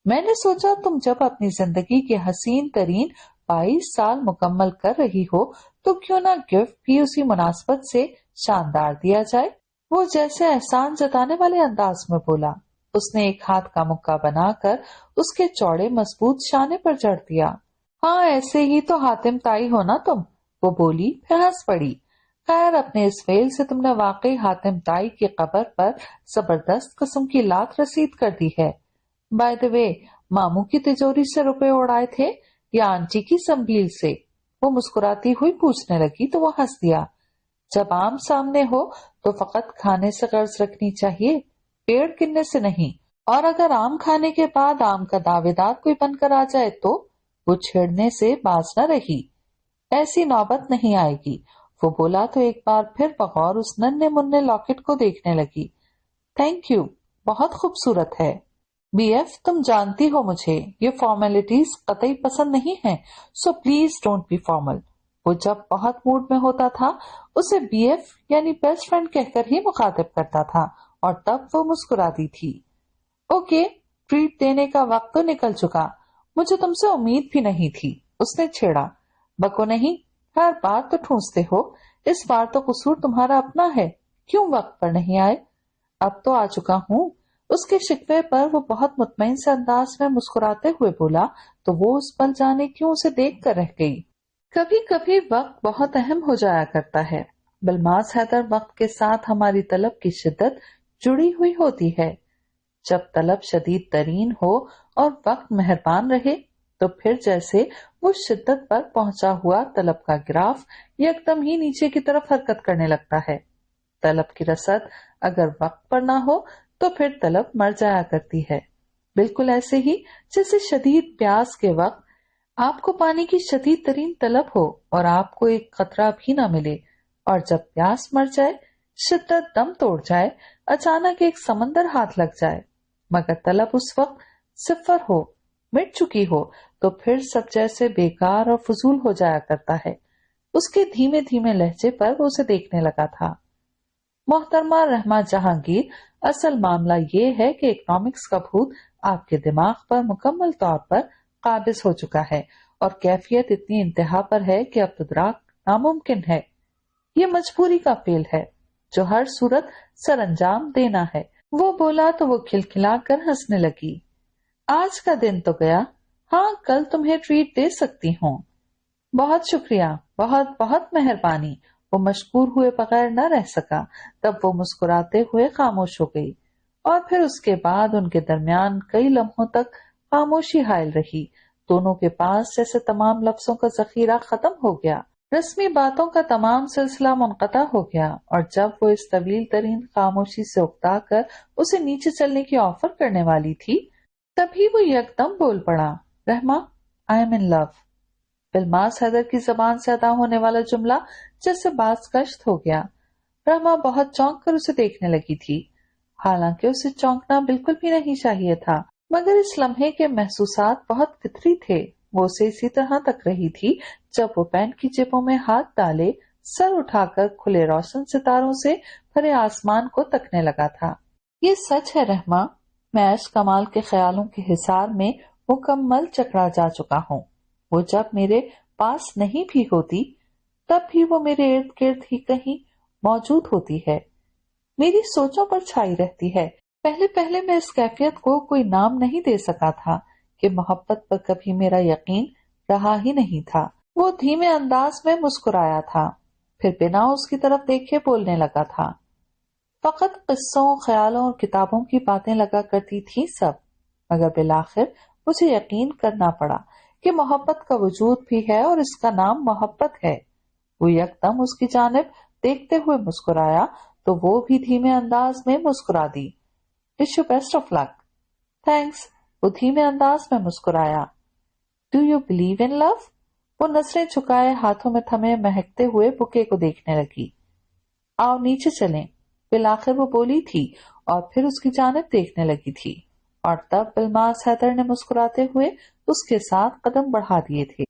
میں نے سوچا تم جب اپنی زندگی کے حسین ترین 22 سال مکمل کر رہی ہو تو کیوں نہ گفٹ بھی اسی مناسبت سے شاندار دیا جائے۔ وہ جیسے احسان جتانے والے انداز میں بولا۔ اس نے ایک ہاتھ کا مکہ بنا کر اس کے چوڑے مضبوط شانے پر جڑ دیا۔ ہاں، ایسے ہی تو حاتم تائی ہو نا تم، وہ بولی، پھر ہنس پڑی۔ خیر، اپنے اس فعل سے تم نے واقعی حاتم تائی کی قبر پر زبردست قسم کی لات رسید کر دی ہے۔ بائی دی وے، ماموں کی تجوری سے روپے اڑائے تھے یا آنٹی کی سنبیل سے؟ وہ مسکراتی ہوئی پوچھنے لگی تو وہ ہنس دیا۔ جب آم سامنے ہو تو فقط کھانے سے غرض رکھنی چاہیے، پیڑ گننے سے نہیں، اور اگر آم کھانے کے بعد آم کا دعوے دار کوئی بن کر آ جائے تو وہ چھیڑنے سے باز نہ رہی۔ ایسی نوبت نہیں آئے گی، وہ بولا تو ایک بار پھر بغور اس ننھے منھے لاکٹ کو دیکھنے لگی۔ تھینک یو، بہت خوبصورت ہے۔ بی ایف، تم جانتی ہو مجھے یہ فارمیلٹیز قطعی پسند نہیں ہیں، so please don't be formal. وہ جب بہت موڈ میں ہوتا تھا اسے بی ایف یعنی بیسٹ فرینڈ کہہ کر ہی مخاطب کرتا تھا، اور تب وہ مسکراتی تھی۔ اوکے، ٹریٹ دینے کا وقت تو نکل چکا، مجھے تم سے امید بھی نہیں تھی، اس نے چھیڑا۔ بکو نہیں، ہر بار تو ٹھونستے ہو، اس بار تو قصور تمہارا اپنا ہے، کیوں وقت پر نہیں آئے؟ اب تو آ چکا ہوں۔ اس کے شکوے پر وہ بہت مطمئن سے انداز میں مسکراتے ہوئے بولا تو وہ اس پل جانے کیوں اسے دیکھ کر رہ گئی۔ کبھی کبھی وقت بہت اہم ہو جایا کرتا ہے، بلماس حیدر، وقت کے ساتھ ہماری طلب کی شدت جڑی ہوئی ہوتی ہے۔ جب طلب شدید ترین ہو اور وقت مہربان رہے تو پھر جیسے وہ شدت پر پہنچا ہوا طلب کا گراف یکدم ہی نیچے کی طرف حرکت کرنے لگتا ہے۔ طلب کی رسد اگر وقت پر نہ ہو تو پھر طلب مر جایا کرتی ہے، بالکل ایسے ہی جیسے شدید پیاس کے وقت آپ کو پانی کی شدید ترین طلب ہو اور آپ کو ایک قطرہ بھی نہ ملے، اور جب پیاس مر جائے، شدت دم توڑ جائے، اچانک ایک سمندر ہاتھ لگ جائے، مگر طلب اس وقت صفر ہو، مٹ چکی ہو، تو پھر سب جیسے بیکار اور فضول ہو جایا کرتا ہے۔ اس کے دھیمے دھیمے لہجے پر وہ اسے دیکھنے لگا تھا۔ محترمہ رحمہ جہانگیر، اصل معاملہ یہ ہے کہ اکنامکس کا بھوت آپ کے دماغ پر مکمل طور پر قابض ہو چکا ہے، اور کیفیت اتنی انتہا پر ہے کہ اب تدراک ناممکن ہے۔ یہ مجبوری کا فعل ہے جو ہر صورت سر انجام دینا ہے۔ وہ بولا تو وہ کھلکھلا کر ہنسنے لگی۔ آج کا دن تو گیا، ہاں کل تمہیں ٹریٹ دے سکتی ہوں۔ بہت شکریہ، بہت بہت مہربانی۔ وہ مشکور ہوئے بغیر نہ رہ سکا، تب وہ مسکراتے ہوئے خاموش ہو گئی، اور پھر اس کے بعد ان کے درمیان کئی لمحوں تک خاموشی حائل رہی۔ دونوں کے پاس جیسے تمام لفظوں کا ذخیرہ ختم ہو گیا، رسمی باتوں کا تمام سلسلہ منقطع ہو گیا، اور جب وہ اس طویل ترین خاموشی سے اکتا کر اسے نیچے چلنے کی آفر کرنے والی تھی، تبھی وہ یکدم بول پڑا، رحمہ، آئی ایم ان لو۔ بلماس حیدر کی زبان سے ادا ہونے والا جملہ جیسے باز گشت ہو گیا۔ رحمہ بہت چونک کر اسے دیکھنے لگی تھی، حالانکہ اسے چونکنا بالکل بھی نہیں چاہیے تھا، مگر اس لمحے کے محسوسات بہت فطری تھے۔ وہ اسے اسی طرح تک رہی تھی جب وہ پینٹ کی جیبوں میں ہاتھ ڈالے سر اٹھا کر کھلے روشن ستاروں سے بھرے آسمان کو تکنے لگا تھا۔ یہ سچ ہے رحمہ، میں عیش کمال کے خیالوں کے حصار میں مکمل چکرا جا چکا ہوں۔ وہ جب میرے پاس نہیں بھی ہوتی تب بھی وہ میرے ارد گرد ہی کہیں موجود ہوتی ہے، میری سوچوں پر چھائی رہتی ہے۔ پہلے پہلے میں اس کیفیت کو کوئی نام نہیں دے سکا تھا کہ محبت پر کبھی میرا یقین رہا ہی نہیں تھا۔ وہ دھیمے انداز میں مسکرایا تھا، پھر بنا اس کی طرف دیکھے بولنے لگا تھا۔ فقط قصوں، خیالوں اور کتابوں کی باتیں لگا کرتی تھی سب، مگر بالآخر مجھے یقین کرنا پڑا کہ محبت کا وجود بھی ہے اور اس کا نام محبت ہے۔ وہ یکدم اس کی جانب دیکھتے ہوئے مسکرایا تو وہ بھی دھیمے انداز میں مسکرا دی۔ Wish you best of luck. Thanks, وہ دھیمے انداز میں مسکرایا۔ Do you believe in love? وہ نظریں جھکائے ہاتھوں میں تھمے مہکتے ہوئے بکے کو دیکھنے لگی۔ آؤ نیچے چلیں، بالآخر وہ بولی تھی، اور پھر اس کی جانب دیکھنے لگی تھی، اور تب بلماس حیدر نے مسکراتے ہوئے اس کے ساتھ قدم بڑھا دیے تھے۔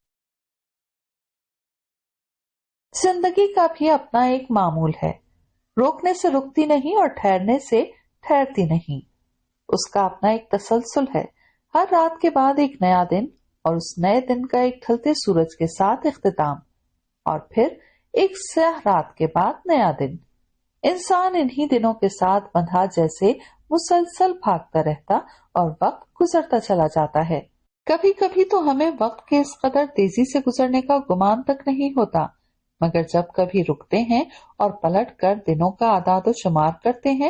زندگی کا بھی اپنا ایک معمول ہے، روکنے سے رکتی نہیں اور ٹھہرنے سے ٹھہرتی نہیں۔ اس کا اپنا ایک تسلسل ہے، ہر رات کے بعد ایک نیا دن، اور اس نئے دن کا ایک ڈھلتے سورج کے ساتھ اختتام، اور پھر ایک سیاہ رات کے بعد نیا دن۔ انسان انہی دنوں کے ساتھ بندھا جیسے مسلسل بھاگتا رہتا اور وقت گزرتا چلا جاتا ہے۔ کبھی کبھی تو ہمیں وقت کے اس قدر تیزی سے گزرنے کا گمان تک نہیں ہوتا، مگر جب کبھی رکتے ہیں اور پلٹ کر دنوں کا اعداد و شمار کرتے ہیں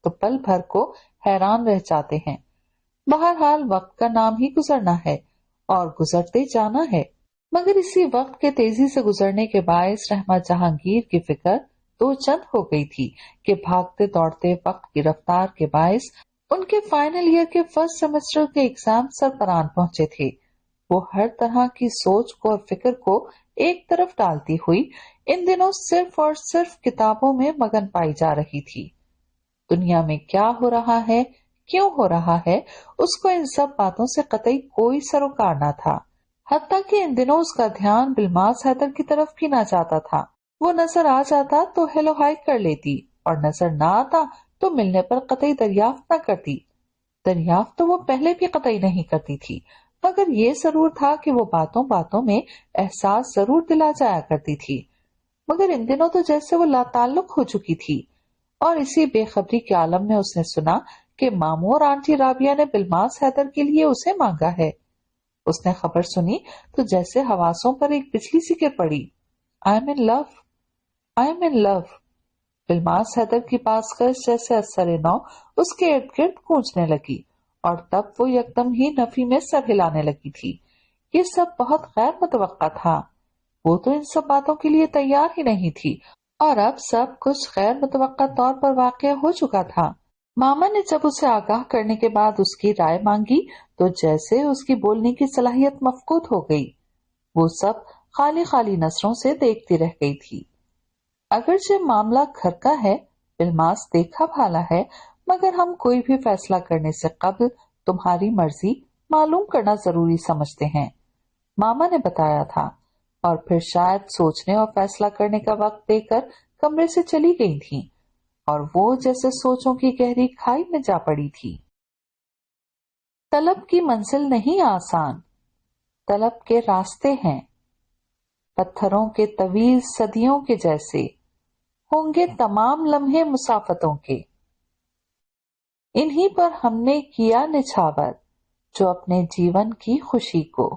تو پل بھر کو حیران رہ جاتے ہیں۔ بہرحال وقت کا نام ہی گزرنا ہے اور گزرتے جانا ہے، مگر اسی وقت کے تیزی سے گزرنے کے باعث رحمہ جہانگیر کی فکر دو چند ہو گئی تھی کہ بھاگتے دوڑتے وقت کی رفتار کے باعث ان کے فائنل ایئر کے فرسٹ سیمسٹر کے ایگزام سرپران پہنچے تھے۔ وہ ہر طرح کی سوچ کو اور فکر کو ایک طرف ڈالتی ہوئی ان دنوں صرف اور صرف کتابوں میں مگن پائی جا رہی تھی۔ دنیا میں کیا ہو رہا ہے، کیوں ہو رہا ہے، اس کو ان سب باتوں سے قطعی کوئی سروکار نہ تھا۔ حتیٰ کہ ان دنوں اس کا دھیان بلماس حیدر کی طرف بھی نہ جاتا تھا۔ وہ نظر آ جاتا تو ہیلو ہائی کر لیتی، اور نظر نہ آتا تو ملنے پر قطعی دریافت نہ کرتی۔ دریافت تو وہ پہلے بھی قطعی نہیں کرتی تھی، مگر یہ ضرور تھا کہ وہ باتوں باتوں میں احساس ضرور دلا جایا کرتی تھی۔ مگر ان دنوں تو جیسے وہ لاتعلق ہو چکی تھی، اور اسی بے خبری کے عالم میں اس نے سنا کہ ماموں اور آنٹی رابعہ نے بلماس حیدر کے لیے اسے مانگا ہے۔ اس نے خبر سنی تو جیسے حواسوں پر ایک بجلی سی گر پڑی۔ I am in love, I am in love. بلماس حیدر کی پاس گشت جیسے اثر نو اس کے ارد گرد گونجنے لگی، اور تب وہ یکدم ہی نفی میں سر ہلانے لگی تھی۔ یہ سب بہت غیر متوقع تھا۔ وہ تو ان سب باتوں کے لیے تیار ہی نہیں تھی، اور اب سب کچھ غیر متوقع طور پر واقع ہو چکا تھا۔ ماما نے جب اسے آگاہ کرنے کے بعد اس کی رائے مانگی تو جیسے اس کی بولنے کی صلاحیت مفقود ہو گئی۔ وہ سب خالی خالی نظروں سے دیکھتی رہ گئی تھی۔ اگرچہ معاملہ گھر کا ہے، بلماس دیکھا بھالا ہے، مگر ہم کوئی بھی فیصلہ کرنے سے قبل تمہاری مرضی معلوم کرنا ضروری سمجھتے ہیں، ماما نے بتایا تھا، اور پھر شاید سوچنے اور فیصلہ کرنے کا وقت دے کر کمرے سے چلی گئی تھی، اور وہ جیسے سوچوں کی گہری کھائی میں جا پڑی تھی۔ طلب کی منزل نہیں آسان، طلب کے راستے ہیں پتھروں کے طویل صدیوں کے جیسے، ہوں گے تمام لمحے مسافتوں کے۔ انہی پر ہم نے کیا نچھاور جو اپنے جیون کی خوشی کو۔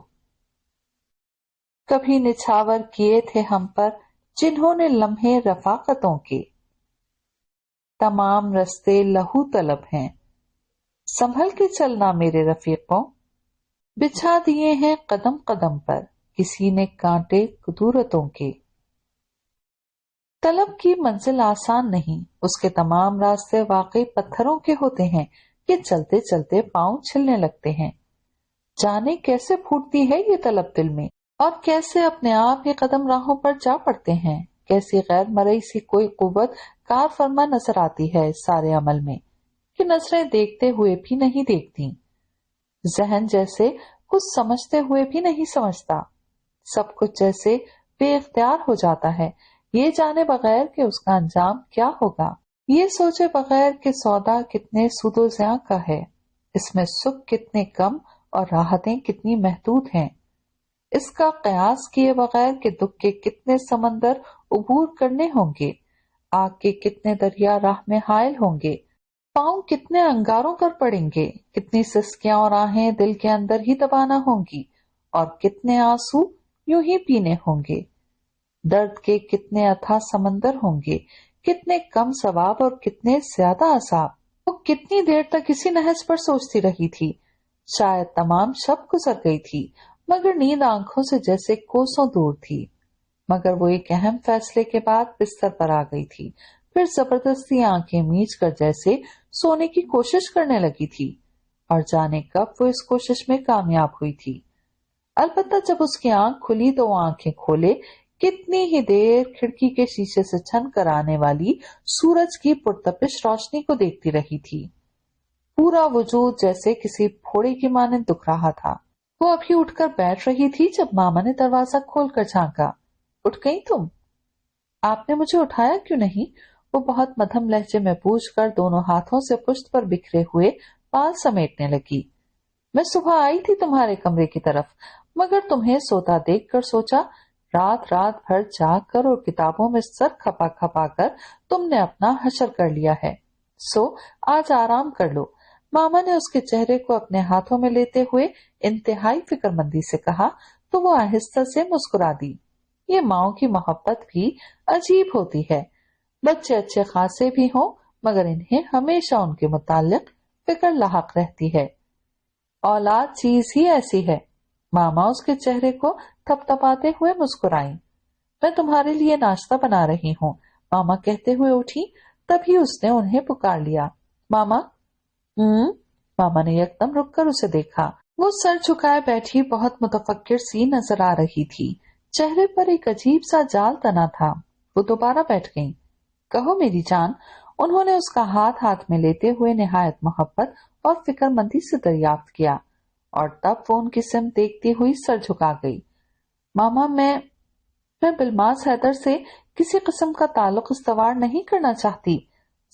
کبھی نچھاور کیے تھے ہم پر جنہوں نے لمحے رفاقتوں کے۔ تمام رستے لہو طلب ہیں، سنبھل کے چلنا میرے رفیقوں، بچھا دیے ہیں قدم قدم پر کسی نے کانٹے قدورتوں کے۔ طلب کی منزل آسان نہیں، اس کے تمام راستے واقعی پتھروں کے ہوتے ہیں کہ چلتے چلتے پاؤں چھلنے لگتے ہیں۔ جانے کیسے پھوٹتی ہے یہ طلب دل میں، اور کیسے اپنے آپ ہی قدم راہوں پر جا پڑتے ہیں۔ کیسی غیر مرئی سی کوئی قوت کار فرما نظر آتی ہے اس سارے عمل میں کہ نظریں دیکھتے ہوئے بھی نہیں دیکھتی، ذہن جیسے کچھ سمجھتے ہوئے بھی نہیں سمجھتا، سب کچھ جیسے بے اختیار ہو جاتا ہے، یہ جانے بغیر کہ اس کا انجام کیا ہوگا، یہ سوچے بغیر کہ سودا کتنے سود و زیاں کا ہے، اس میں سکھ کتنے کم اور راحتیں کتنی محدود ہیں، اس کا قیاس کیے بغیر کہ دکھ کے کتنے سمندر عبور کرنے ہوں گے، آگ کے کتنے دریا راہ میں حائل ہوں گے، پاؤں کتنے انگاروں پر پڑیں گے، کتنی سسکیاں اور آہیں دل کے اندر ہی دبانا ہوں گی، اور کتنے آنسو یوں ہی پینے ہوں گے، درد کے کتنے اتھاہ سمندر ہوں گے، کتنے کم ثواب اور کتنے زیادہ عذاب۔ وہ کتنی دیر تک اسی نہج پر سوچتی رہی تھی، شاید تمام شب گزر گئی تھی، مگر نیند آنکھوں سے جیسے کوسوں دور تھی۔ مگر وہ ایک اہم فیصلے کے بعد بستر پر آ گئی تھی، پھر زبردستی آنکھیں میچ کر جیسے سونے کی کوشش کرنے لگی تھی، اور جانے کب وہ اس کوشش میں کامیاب ہوئی تھی۔ البتہ جب اس کی آنکھ کھلی تو وہ آنکھیں کھولے کتنی ہی دیر کھڑکی کے شیشے سے چھن کر آنے والی سورج کی پرتپش روشنی کو دیکھتی رہی تھی۔ پورا وجود جیسے کسی پھوڑے کی مانند دکھ رہا تھا۔ وہ ابھی اٹھ کر بیٹھ رہی تھی جب ماما نے دروازہ کھول کر جھانکا۔ اٹھ گئی تم؟ آپ نے مجھے اٹھایا کیوں نہیں؟ وہ بہت مدھم لہجے میں پوچھ کر دونوں ہاتھوں سے پشت پر بکھرے ہوئے بال سمیٹنے لگی۔ میں صبح آئی تھی تمہارے کمرے کی طرف، مگر تمہیں سوتا دیکھ کر سوچا رات رات بھر جاگ کر اور کتابوں میں سر کھپا کھپا کر تم نے اپنا حشر کر لیا ہے، سو آج آرام کر لو۔ ماما نے اس کے چہرے کو اپنے ہاتھوں میں لیتے ہوئے انتہائی فکر مندی سے کہا تو وہ آہستہ سے مسکرا دی۔ یہ ماؤں کی محبت بھی عجیب ہوتی ہے، بچے اچھے خاصے بھی ہوں مگر انہیں ہمیشہ ان کے متعلق فکر لاحق رہتی ہے۔ اولاد چیز ہی ایسی ہے۔ ماما اس کے چہرے کو تھپ تھپاتے ہوئے مسکرائیں۔ میں تمہارے لیے ناشتہ بنا رہی ہوں، ماما کہتے ہوئے اٹھی، تبھی اس نے انہیں پکار لیا۔ ماما؟ ماما نے یکدم رک کر اسے دیکھا۔ وہ سر جھکائے بیٹھی بہت متفکر سی نظر آ رہی تھی، چہرے پر ایک عجیب سا جال تنا تھا۔ وہ دوبارہ بیٹھ گئی۔ کہو میری جان، انہوں نے اس کا ہاتھ میں لیتے ہوئے نہایت محبت اور فکر مندی سے دریافت کیا، اور تب وہ ان کی سمت دیکھتی ہوئی سر جھکا گئی۔ ماما، میں بالماس حیدر سے کسی قسم کا تعلق استوار نہیں کرنا چاہتی،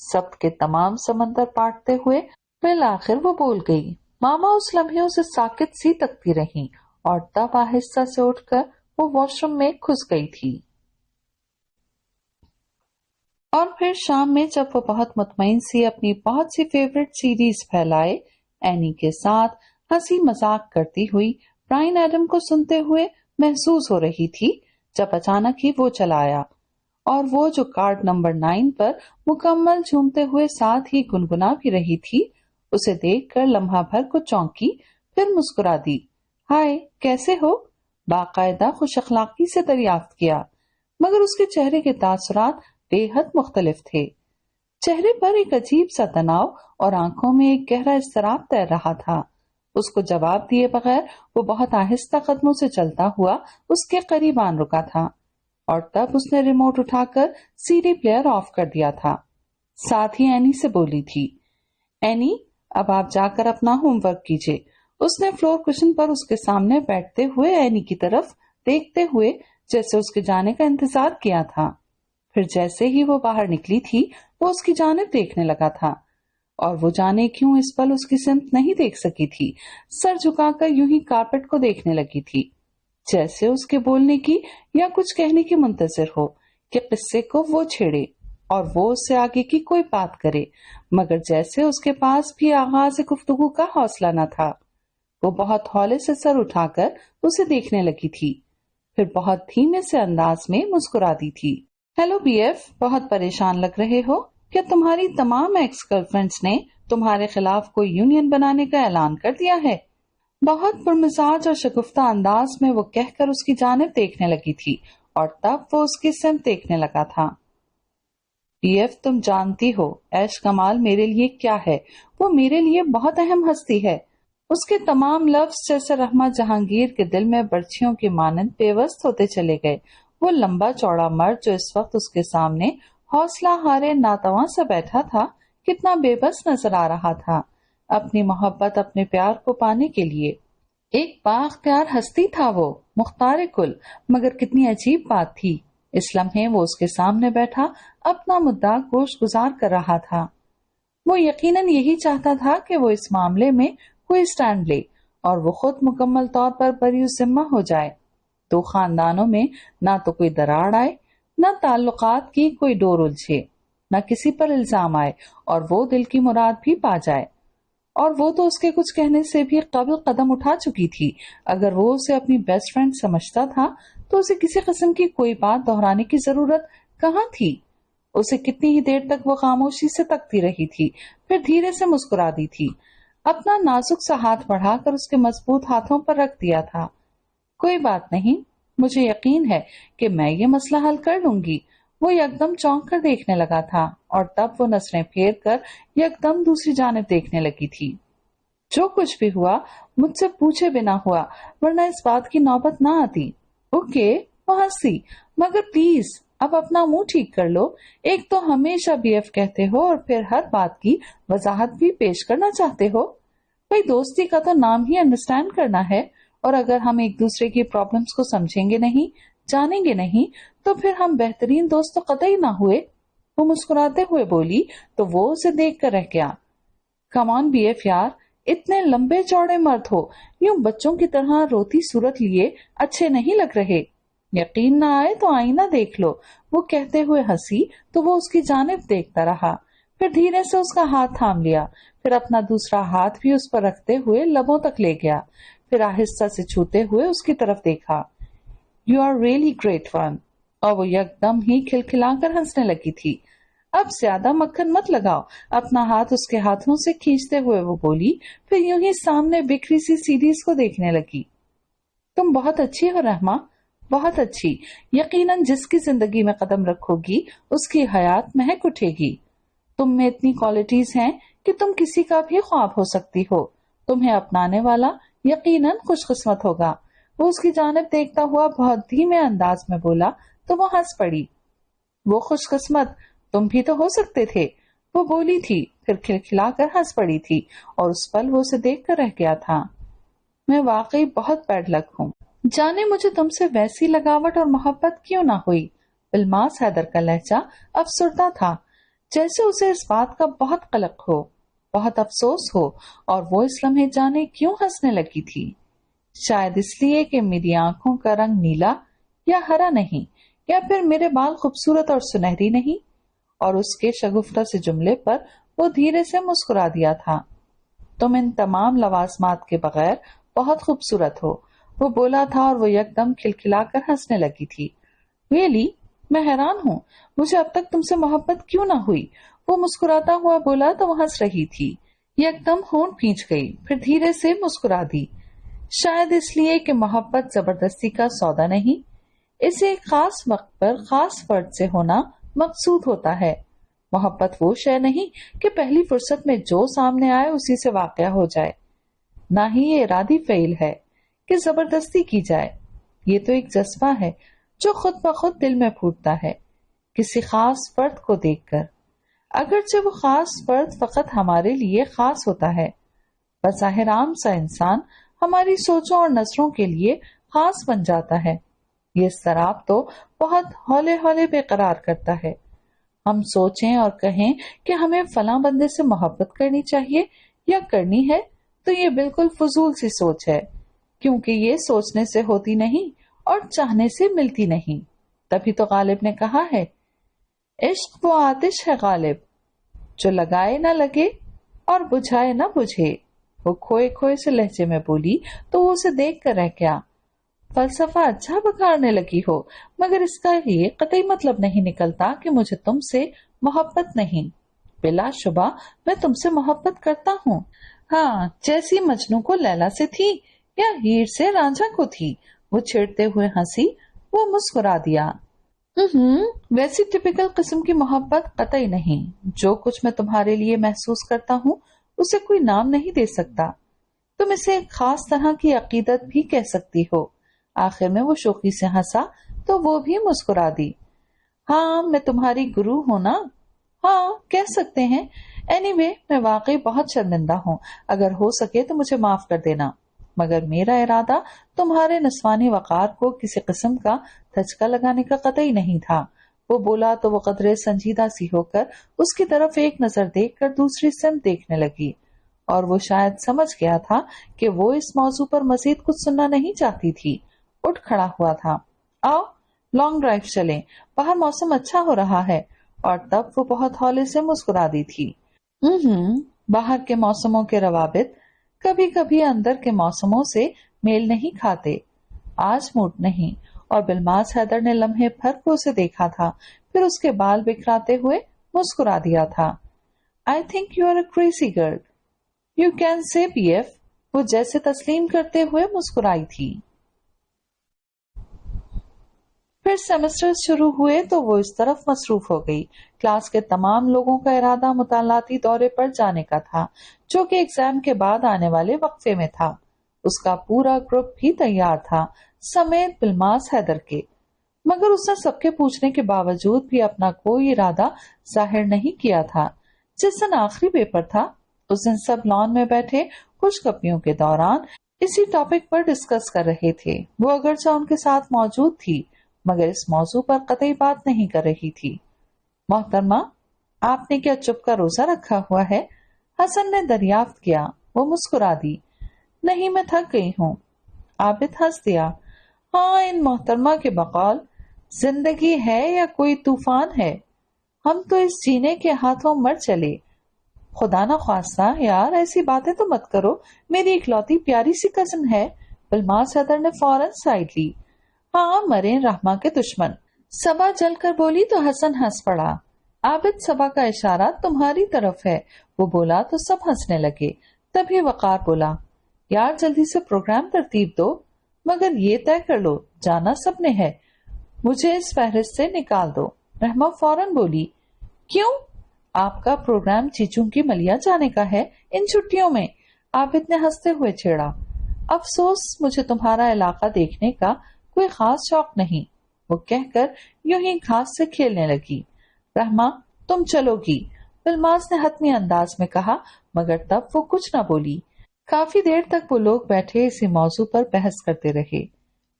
سب کے تمام سمندر پاٹتے ہوئے بالآخر وہ بول گئی۔ ماما اس لمحے اسے ساکت سی تکتی رہی، اور تب آہستہ سے اٹھ کر وہ واش روم میں گھس گئی تھی۔ اور پھر شام میں جب وہ بہت مطمئن سی اپنی بہت سی فیورٹ سیریز پھیلائے اینی کے ساتھ ہنسی مذاق کرتی ہوئی برائن ایڈم کو سنتے ہوئے محسوس ہو رہی تھی، جب اچانک ہی وہ چلا آیا، اور وہ جو کارڈ نمبر 9 پر مکمل جھومتے ہوئے ساتھ ہی گنگنا بھی رہی تھی، اسے دیکھ کر لمحہ بھر کو چونکی، پھر مسکرا دی۔ ہائے، کیسے ہو؟ باقاعدہ خوش اخلاقی سے دریافت کیا، مگر اس کے چہرے کے تاثرات بے حد مختلف تھے۔ چہرے پر ایک عجیب سا تناؤ اور آنکھوں میں ایک گہرا اضطراب تیر رہا تھا۔ اس کو جواب دیے بغیر وہ بہت آہستہ قدموں سے چلتا ہوا اس کے قریب آن رکا تھا، اور تب اس نے ریموٹ اٹھا کر سی ڈی پلیئر آف کر دیا تھا۔ ساتھ ہی اینی سے بولی تھی، اینی، اب آپ جا کر اپنا ہوم ورک کیجیے۔ اس نے فلور کشن پر اس کے سامنے بیٹھتے ہوئے اینی کی طرف دیکھتے ہوئے جیسے اس کے جانے کا انتظار کیا تھا۔ پھر جیسے ہی وہ باہر نکلی تھی وہ اس کی جانب دیکھنے لگا تھا، اور وہ جانے کیوں اس پل اس کی سمت نہیں دیکھ سکی تھی، سر جھکا کر یوں ہی کارپٹ کو دیکھنے لگی تھی، جیسے اس کے بولنے کی یا کچھ کہنے کی منتظر ہو کہ قصے کو وہ چھیڑے اور وہ اس سے آگے کی کوئی بات کرے، مگر جیسے اس کے پاس بھی آغاز گفتگو کا حوصلہ نہ تھا۔ وہ بہت ہولے سے سر اٹھا کر اسے دیکھنے لگی تھی، پھر بہت دھیمے سے انداز میں مسکرا دی تھی۔ ہیلو بی ایف، بہت پریشان لگ رہے ہو؟ کیا تمہاری تمام ایکس گرل فرینڈز نے تمہارے خلاف کوئی یونین بنانے کا اعلان کر دیا ہے؟ بہت پرمزاج اور شگفتہ انداز میں وہ کہہ کر اس کی جانب دیکھنے لگی تھی، اور تب وہ اس کی سمت دیکھنے لگا تھا۔ بی ایف، تم جانتی ہو ایش کمال میرے لیے کیا ہے؟ وہ میرے لیے بہت اہم ہستی ہے۔ اس کے تمام لفظ جیسے رحمت جہانگیر کے دل میں برچھیوں کی مانند پیوست ہوتے چلے گئے۔ وہ لمبا چوڑا مرد جو اس وقت اس کے سامنے حوصلہ ہارے ناتواں سا بیٹھا تھا، کتنا بے بس نظر آ رہا تھا اپنی محبت، اپنے پیار کو پانے کے لیے۔ ایک بااختیار ہستی تھا وہ، مختار کل، مگر کتنی عجیب بات تھی، اس لمحے وہ اس کے سامنے بیٹھا اپنا مدعا گوش گزار کر رہا تھا۔ وہ یقیناً یہی چاہتا تھا کہ وہ اس معاملے میں کوئی سٹینڈ لے اور وہ خود مکمل طور پر بری ذمہ ہو جائے۔ دو خاندانوں میں نہ تو کوئی دراڑ آئے، نہ تعلقات کی کوئی ڈور الجھے، نہ کسی پر الزام آئے، اور وہ دل کی مراد بھی پا جائے۔ اور وہ تو اس کے کچھ کہنے سے بھی قبل قدم اٹھا چکی تھی۔ اگر وہ اسے اپنی بیسٹ فرینڈ سمجھتا تھا تو اسے کسی قسم کی کوئی بات دہرانے کی ضرورت کہاں تھی؟ اسے کتنی ہی دیر تک وہ خاموشی سے تکتی رہی تھی، پھر دھیرے سے مسکرا دی تھی، اپنا نازک سا ہاتھ بڑھا کر اس کے مضبوط ہاتھوں پر رکھ دیا تھا۔ کوئی بات نہیں، مجھے یقین ہے کہ میں یہ مسئلہ حل کر لوں گی۔ وہ یکدم چونک کر دیکھنے لگا تھا، اور تب وہ نظریں پھیر کر یکدم دوسری جانب دیکھنے لگی تھی۔ جو کچھ بھی ہوا مجھ سے پوچھے بنا ہوا، ورنہ اس بات کی نوبت نہ آتی۔ اوکے، وہ ہنسی، مگر پلیز اب اپنا منہ ٹھیک کر لو۔ ایک تو ہمیشہ بی ایف کہتے ہو اور پھر ہر بات کی وضاحت بھی پیش کرنا چاہتے ہو۔ بھئی دوستی کا تو نام ہی انڈرسٹینڈ کرنا ہے، اور اگر ہم ایک دوسرے کی پرابلمز کو سمجھیں گے نہیں، جانیں گے نہیں، تو پھر ہم بہترین دوست تو قطعی نہ ہوئے۔ وہ مسکراتے ہوئے بولی تو وہ اسے دیکھ کر رہ گیا۔ کم آن بی ایف یار، اتنے لمبے چوڑے مرد ہو، یوں بچوں کی طرح روتی صورت لیے اچھے نہیں لگ رہے۔ یقین نہ آئے تو آئینہ دیکھ لو۔ وہ کہتے ہوئے ہنسی تو وہ اس کی جانب دیکھتا رہا، پھر دھیرے سے اس کا ہاتھ تھام لیا، پھر اپنا دوسرا ہاتھ بھی اس پر رکھتے ہوئے لبوں تک لے گیا، پھر آہستہ سے چھوتے ہوئے اس کی طرف دیکھا۔ You are really great one, اور وہ یکدم ہی کھلکھلا کر ہنسنے لگی تھی۔ اب زیادہ مکھن مت لگاؤ، اپنا ہاتھ اس کے ہاتھوں سے کھینچتے ہوئے وہ بولی، پھر یوں ہی سامنے بکھری سی سیریز کو دیکھنے لگی۔ تم بہت اچھی ہو رحمہ، بہت اچھی۔ یقیناً جس کی زندگی میں قدم رکھو گی اس کی حیات مہک اٹھے گی۔ تم میں اتنی کوالٹیز ہیں کہ تم کسی کا بھی خواب ہو سکتی ہو۔ تمہیں اپنانے والا یقیناً خوش قسمت ہوگا۔ وہ اس کی جانب دیکھتا ہوا بہت دھیمے انداز میں بولا تو وہ ہنس پڑی۔ وہ خوش قسمت تم بھی تو ہو سکتے تھے، وہ بولی تھی، پھر کھلکھلا کر ہنس پڑی تھی اور اس پل وہ اسے دیکھ کر رہ گیا تھا۔ میں واقعی بہت بیڈ لک ہوں، جانے مجھے تم سے ویسی لگاوٹ اور محبت کیوں نہ ہوئی۔ بالماس حیدر کا لہجہ افسردہ تھا، جیسے اسے اس بات کا بہت قلق ہو، بہت افسوس ہو، اور وہ اس لمحے جانے کیوں ہنسنے لگی تھی۔ شاید اس لیے کہ میری آنکھوں کا رنگ نیلا یا ہرا نہیں، یا پھر میرے بال خوبصورت اور سنہری نہیں، اور اس کے شگفتہ سے جملے پر وہ دھیرے سے مسکرا دیا تھا۔ تم ان تمام لوازمات کے بغیر بہت خوبصورت ہو، وہ بولا تھا، اور وہ یکدم کھلکھلا کر ہنسنے لگی تھی۔ ریئلی؟ میں حیران ہوں، مجھے اب تک تم سے محبت کیوں نہ ہوئی، وہ مسکراتا ہوا بولا تو وہ ہنس رہی تھی۔ یکدم ہونٹ کھینچ گئی، پھر دھیرے سے مسکرا دی۔ شاید اس لیے کہ محبت زبردستی کا سودا نہیں، اسے ایک خاص وقت پر خاص فرد سے ہونا مقصود ہوتا ہے۔ محبت وہ شے نہیں کہ پہلی فرصت میں جو سامنے آئے اسی سے واقع ہو جائے، نہ ہی یہ ارادی فعل ہے کہ زبردستی کی جائے۔ یہ تو ایک جذبہ ہے جو خود بخود دل میں پھوٹتا ہے کسی خاص فرد کو دیکھ کر، اگرچہ وہ خاص فرد فقط ہمارے لیے خاص ہوتا ہے۔ بظاہر عام سا انسان ہماری سوچوں اور نظروں کے لیے خاص بن جاتا ہے۔ یہ اضطراب تو بہت ہولے ہولے بے قرار کرتا ہے۔ ہم سوچیں اور کہیں کہ ہمیں فلاں بندے سے محبت کرنی چاہیے یا کرنی ہے تو یہ بالکل فضول سی سوچ ہے، کیونکہ یہ سوچنے سے ہوتی نہیں اور چاہنے سے ملتی نہیں۔ تبھی تو غالب نے کہا ہے، عشق وہ آتش ہے غالب جو لگائے نہ لگے اور بجھائے نہ بجھے۔ وہ کھوئے کھوئے سے لہجے میں بولی تو وہ اسے دیکھ کر رہ گیا۔ فلسفہ اچھا بکارنے لگی ہو، مگر اس کا یہ قطعی مطلب نہیں نکلتا کہ مجھے تم سے محبت نہیں۔ بلا شبہ میں تم سے محبت کرتا ہوں، ہاں، جیسی مجنوں کو لیلا سے تھی یا ہیر سے رانجھا کو تھی۔ وہ چھیڑتے ہوئے ہنسی، وہ مسکرا دیا۔ ویسی ٹپیکل قسم کی محبت قطعی نہیں۔ جو کچھ میں تمہارے لیے محسوس کرتا ہوں اسے کوئی نام نہیں دے سکتا۔ تم اسے ایک خاص طرح کی عقیدت بھی کہہ سکتی ہو۔ آخر میں وہ شوخی سے ہنسا تو وہ بھی مسکرا دی۔ ہاں، میں تمہاری گرو ہوں نا؟ ہاں، کہہ سکتے ہیں۔ اینی وے، میں واقعی بہت شرمندہ ہوں، اگر ہو سکے تو مجھے معاف کر دینا، مگر میرا ارادہ تمہارے نسوانی وقار کو کسی قسم کا دھچکا لگانے کا قطعی نہیں تھا۔ وہ بولا تو وہ قدرے سنجیدہ سی ہو کر اس کی طرف ایک نظر دیکھ کر دوسری سمت دیکھنے لگی، اور وہ شاید سمجھ گیا تھا کہ وہ اس موضوع پر مزید کچھ سننا نہیں چاہتی تھی۔ اٹھ کھڑا ہوا تھا۔ آؤ لانگ ڈرائیو چلیں، باہر موسم اچھا ہو رہا ہے، اور تب وہ بہت ہولے سے مسکرا دی تھی۔ باہر کے موسموں کے روابط کبھی کبھی اندر کے موسموں سے میل نہیں کھاتے۔ آج موڈ نہیں، اور بالماس حیدر نے لمحے بھر کو اسے دیکھا تھا، پھر اس کے بال بکھراتے ہوئے مسکرا دیا تھا۔ I think you are a crazy girl. You can say BF. وہ جیسے تسلیم کرتے ہوئے مسکرائی تھی۔ پھر سیمسٹر شروع ہوئے تو وہ اس طرف مصروف ہو گئی۔ کلاس کے تمام لوگوں کا ارادہ مطالعاتی دورے پر جانے کا تھا، جو کہ ایگزام کے بعد آنے والے وقفے میں تھا۔ اس کا پورا گروپ بھی تیار تھا، سمیت بالماس حیدر کے، مگر اس نے سب کے پوچھنے کے باوجود بھی اپنا کوئی ارادہ ظاہر نہیں کیا تھا۔ جس دن آخری پیپر تھا، اس دن سب لان میں بیٹھے خوش گپیوں کے دوران اسی ٹاپک پر ڈسکس کر رہے تھے۔ وہ اگرچہ ان کے ساتھ موجود تھی، مگر اس موضوع پر قطعی بات نہیں کر رہی تھی۔ محترمہ، آپ نے کیا چپ کا روزہ رکھا ہوا ہے؟ حسن نے دریافت کیا۔ وہ مسکرا دی۔ نہیں، میں تھک گئی ہوں۔ عابد ہنس دیا۔ ہاں، ان محترمہ کے بقول زندگی ہے یا کوئی طوفان ہے، ہم تو اس جینے کے ہاتھوں مر چلے۔ خدا نہ خواستہ یار، ایسی باتیں تو مت کرو، میری اکلوتی پیاری سی کزن ہے۔ بالماس حیدر نے فوراً سائڈ لی۔ ہاں، مرے رحمہ کے دشمن، صبا جل کر بولی تو حسن ہنس پڑا۔ عابد، صبا کا اشارہ تمہاری طرف ہے، وہ بولا تو سب ہنسنے لگے۔ تبھی وقار بولا، یار جلدی سے پروگرام ترتیب دو، مگر یہ طے کر لو جانا سب نے ہے، مجھے اس فہرست سے نکال دو۔ رحمہ فوراً بولی، کیوں؟ آپ کا پروگرام چیچوں کی ملیا جانے کا ہے ان چھٹیوں میں، عابد نے ہنستے ہوئے چھیڑا۔ افسوس مجھے تمہارا علاقہ دیکھنے کا کوئی خاص شوق نہیں، وہ کہہ کر یوں ہی گھاس سے کھیلنے لگی۔ رحمہ تم چلو گی، بلماس نے حتمی انداز میں کہا، مگر تب وہ کچھ نہ بولی۔ کافی دیر تک وہ لوگ بیٹھے اسی موضوع پر بحث کرتے رہے۔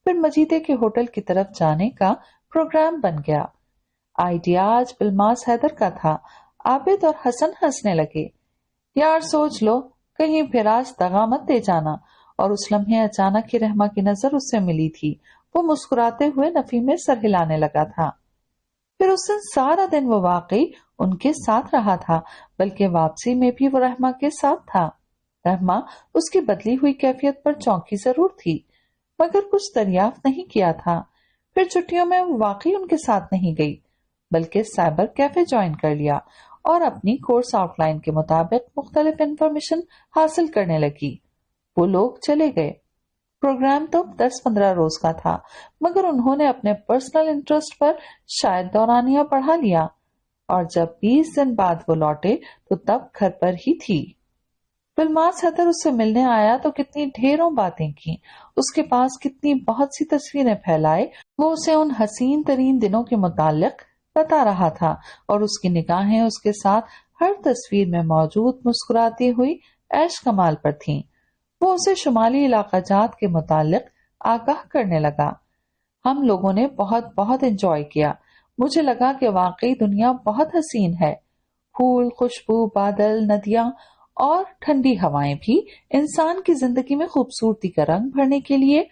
پھر مجیدے کے ہوٹل کی طرف جانے کا پروگرام بن گیا۔ آئیڈیا آج بلماس حیدر کا تھا۔ عابد اور حسن ہنسنے لگے۔ یار سوچ لو، کہیں پھر آج دغا مت دے جانا۔ اور اس لمحے اچانک ہی رحمہ کی نظر اس سے ملی تھی۔ وہ مسکراتے ہوئے نفی میں سر ہلانے لگا تھا۔ پھر اس دن سارا دن وہ واقعی ان کے ساتھ رہا تھا، بلکہ واپسی میں بھی وہ رحمہ کے ساتھ تھا۔ رحمہ اس کی بدلی ہوئی کیفیت پر چونکی ضرور تھی، مگر کچھ دریافت نہیں کیا تھا۔ پھر چھٹیوں میں وہ واقعی ان کے ساتھ نہیں گئی، بلکہ سائبر کیفے جوائن کر لیا اور اپنی کورس آؤٹ لائن کے مطابق مختلف انفارمیشن حاصل کرنے لگی۔ وہ لوگ چلے گئے۔ پروگرام تو 10-15 روز کا تھا، مگر انہوں نے اپنے پرسنل انٹرسٹ پر شاید دورانیہ بڑھا لیا، اور جب 20 دن بعد وہ لوٹے تو تب گھر پر ہی تھی۔ بلماس حیدر اس سے ملنے آیا تو کتنی ڈھیروں باتیں کی، اس کے پاس کتنی بہت سی تصویریں پھیلائے۔ وہ اسے ان حسین ترین دنوں کے متعلق بتا رہا تھا، اور اس کی نگاہیں اس کے ساتھ ہر تصویر میں موجود مسکراتی ہوئی عیش کمال پر تھیں۔ وہ اسے شمالی علاقہ جات کے متعلق آگاہ کرنے لگا۔ ہم لوگوں نے بہت بہت انجوائے کیا۔ مجھے لگا کہ واقعی دنیا بہت حسین ہے۔ پھول، خوشبو، بادل، ندیاں اور ٹھنڈی ہوائیں بھی انسان کی زندگی میں خوبصورتی کا رنگ بھرنے کے لیے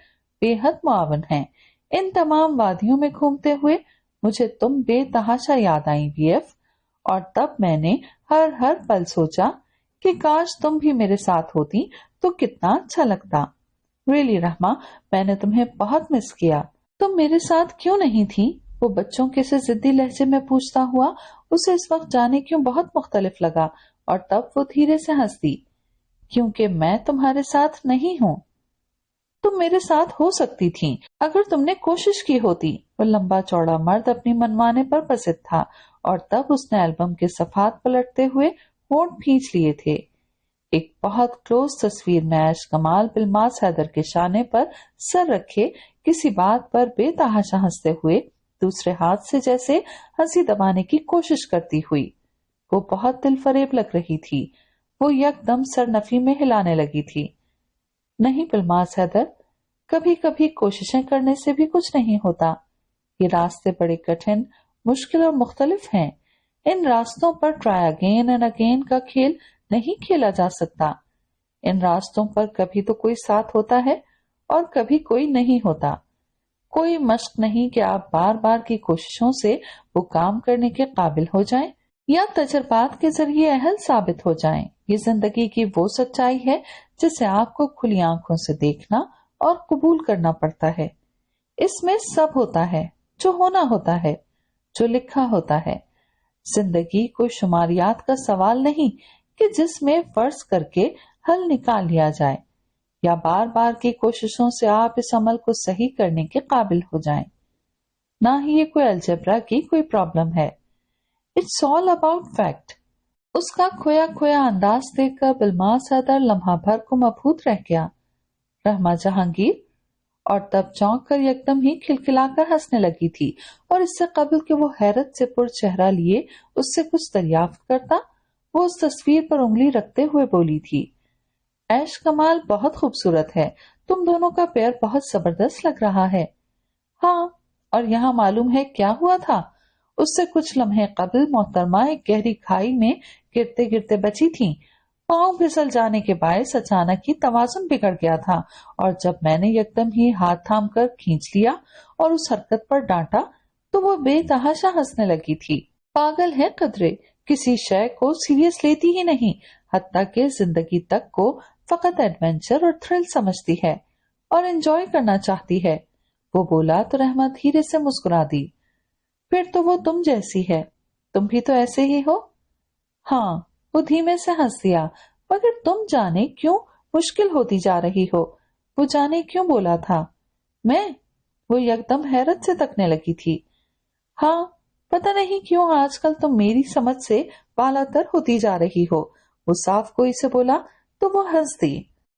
بے حد معاون ہیں۔ ان تمام وادیوں میں گھومتے ہوئے مجھے تم بے تحاشا یاد آئیں بی ایف، اور تب میں نے ہر پل سوچا کہ کاش تم بھی میرے ساتھ ہوتی تو کتنا اچھا لگتا۔ ریلی رحمہ، میں نے تمہیں بہت مس کیا۔ تم میرے ساتھ کیوں نہیں تھی؟ وہ بچوں کے سے ضدی لہجے میں پوچھتا ہوا۔ اسے اس وقت جانے کیوں بہت مختلف لگا، اور تب وہ دھیرے سے ہنس دی۔ کیونکہ میں تمہارے ساتھ نہیں ہوں۔ تم میرے ساتھ ہو سکتی تھی اگر تم نے کوشش کی ہوتی۔ وہ لمبا چوڑا مرد اپنی منمانے پر پسند تھا، اور تب اس نے البم کے صفحات پلٹتے ہوئے ہونٹ بھینچ لیے تھے۔ ایک بہت کلوز تصویر میں عیش کمال بلماس حیدر کے شانے پر سر رکھے کسی بات پر بے تحاشا ہنستے ہوئے دوسرے ہاتھ سے جیسے ہنسی دبانے کی کوشش کرتی ہوئی۔ وہ بہت دل فریب لگ رہی تھی۔ وہ یک دم سر نفی میں ہلانے لگی تھی۔ نہیں بلماس حیدر، کبھی کبھی کوششیں کرنے سے بھی کچھ نہیں ہوتا۔ یہ راستے بڑے کٹھن، مشکل اور مختلف ہیں۔ ان راستوں پر ٹرائی اگین اینڈ اگین کا کھیل نہیں کھیلا جا سکتا۔ ان راستوں پر کبھی تو کوئی ساتھ ہوتا ہے اور کبھی کوئی نہیں ہوتا۔ کوئی مشق نہیں کہ آپ بار بار کی کوششوں سے وہ کام کرنے کے قابل ہو جائیں یا تجربات کے ذریعے اہل ثابت ہو جائیں۔ یہ زندگی کی وہ سچائی ہے جسے آپ کو کھلی آنکھوں سے دیکھنا اور قبول کرنا پڑتا ہے۔ اس میں سب ہوتا ہے جو ہونا ہوتا ہے، جو لکھا ہوتا ہے۔ زندگی کوئی شماریات کا سوال نہیں کہ جس میں فرض کر کے حل نکال لیا جائے، یا بار بار کی کوششوں سے آپ اس عمل کو صحیح کرنے کے قابل ہو جائیں۔ نہ ہی یہ کوئی الجبرا کی کوئی پرابلم ہے۔ It's all about fact. اس کا کھویا کھویا انداز دیکھ کر بلماس حیدر لمحہ بھر کو مبہوت رہ گیا۔ رحمہ جہانگیر، اور تب چونک کر یکدم ہی کھلکھلا کر ہنسنے لگی تھی، اور اس سے قبل کہ وہ حیرت سے پر چہرہ لیے اس سے کچھ دریافت کرتا، وہ اس تصویر پر انگلی رکھتے ہوئے بولی تھی، عیش کمال بہت خوبصورت ہے، تم دونوں کا پیئر بہت زبردست لگ رہا ہے۔ ہاں، اور یہاں معلوم ہے کیا ہوا تھا؟ اس سے کچھ لمحے قبل محترمہ ایک گہری کھائی میں گرتے گرتے بچی تھیں۔ پاؤں پھسل جانے کے باعث اچانک ہی توازن بگڑ گیا تھا، اور جب میں نے یکدم ہی ہاتھ تھام کر کھینچ لیا اور اس حرکت پر ڈانٹا تو وہ بے تحاشا ہنسنے لگی تھی۔ پاگل ہے قدرے، کسی شے کو سیریس لیتی ہی نہیں، حتیٰ کہ زندگی تک کو فقط ایڈونچر اور تھرل سمجھتی ہے اور انجوائے کرنا چاہتی ہے۔ وہ بولا تو رحمہ دھیرے سے مسکرا دی۔ پھر تو وہ تم جیسی ہے، تم بھی تو ایسے ہی ہو۔ ہاں، وہ دھیمے سے ہنس دیا، مگر تم جانے کیوں مشکل ہوتی جا رہی ہو۔ وہ جانے کیوں بولا تھا؟ میں؟ وہ یکدم حیرت سے تکنے لگی تھی۔ ہاں، پتہ نہیں کیوں آج کل تم میری سمجھ سے بالا تر ہوتی جا رہی ہو۔ وہ صاف کوئی سے بولا تو وہ ہنس دی۔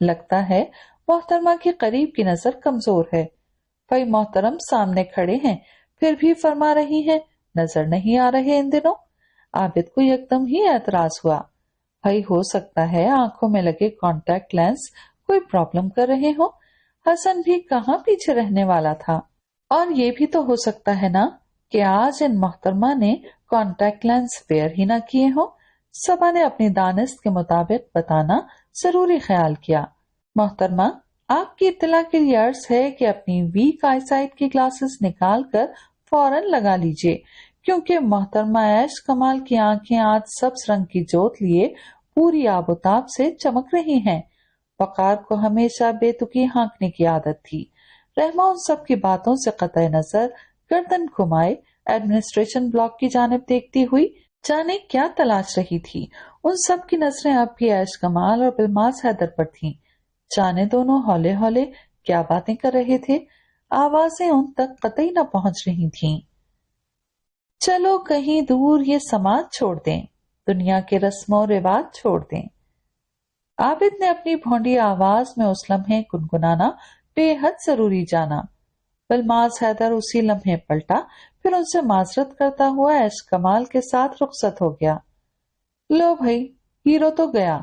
لگتا ہے محترمہ کی قریب کی نظر کمزور ہے. بھائی محترم سامنے کھڑے ہیں پھر بھی فرما رہی ہیں نظر نہیں آ رہے ان دنوں. عابد کو یکدم ہی اعتراض ہوا. بھائی ہو سکتا ہے آنکھوں میں لگے کانٹیکٹ لینس کوئی پرابلم کر رہے ہو. حسن بھی کہاں پیچھے رہنے والا تھا. اور یہ بھی تو ہو سکتا ہے نا کہ آج ان محترمہ نے کانٹیکٹ لینس ویئر ہی نہ کیے ہوں. صبا نے اپنی دانست کے مطابق بتانا ضروری خیال کیا. محترمہ آپ کی اطلاع کے لیے عرض ہے کہ اپنی ویک آئی سائٹ کی گلاسز نکال کر فوراً لگا لیجئے، کیونکہ محترمہ ایش کمال کی آنکھیں آج سبز رنگ کی جوت لیے پوری آب و تاب سے چمک رہی ہیں. وقار کو ہمیشہ بے تکی ہانکنے کی عادت تھی. رحمہ ان سب کی باتوں سے قطع نظر گردن گھمائے ایڈمنسٹریشن بلاک کی جانب دیکھتی ہوئی جانے کیا تلاش رہی تھی. ان سب کی نظریں اب بھی ایش کمال اور بلماس حیدر پر تھیں. جانے دونوں ہولے ہولے کیا باتیں کر رہے تھے. آوازیں ان تک قطعی نہ پہنچ رہی تھیں. چلو کہیں دور یہ سماج چھوڑ دیں، دنیا کے رسم و رواج چھوڑ دیں. عابد نے اپنی بھونڈی آواز میں اس لمحے گنگنانا بے حد ضروری جانا. بلماس حیدر اسی لمحے پلٹا، پھر ان سے معذرت کرتا ہوا ایش کمال کے ساتھ رخصت ہو گیا. لو بھائی ہیرو تو گیا.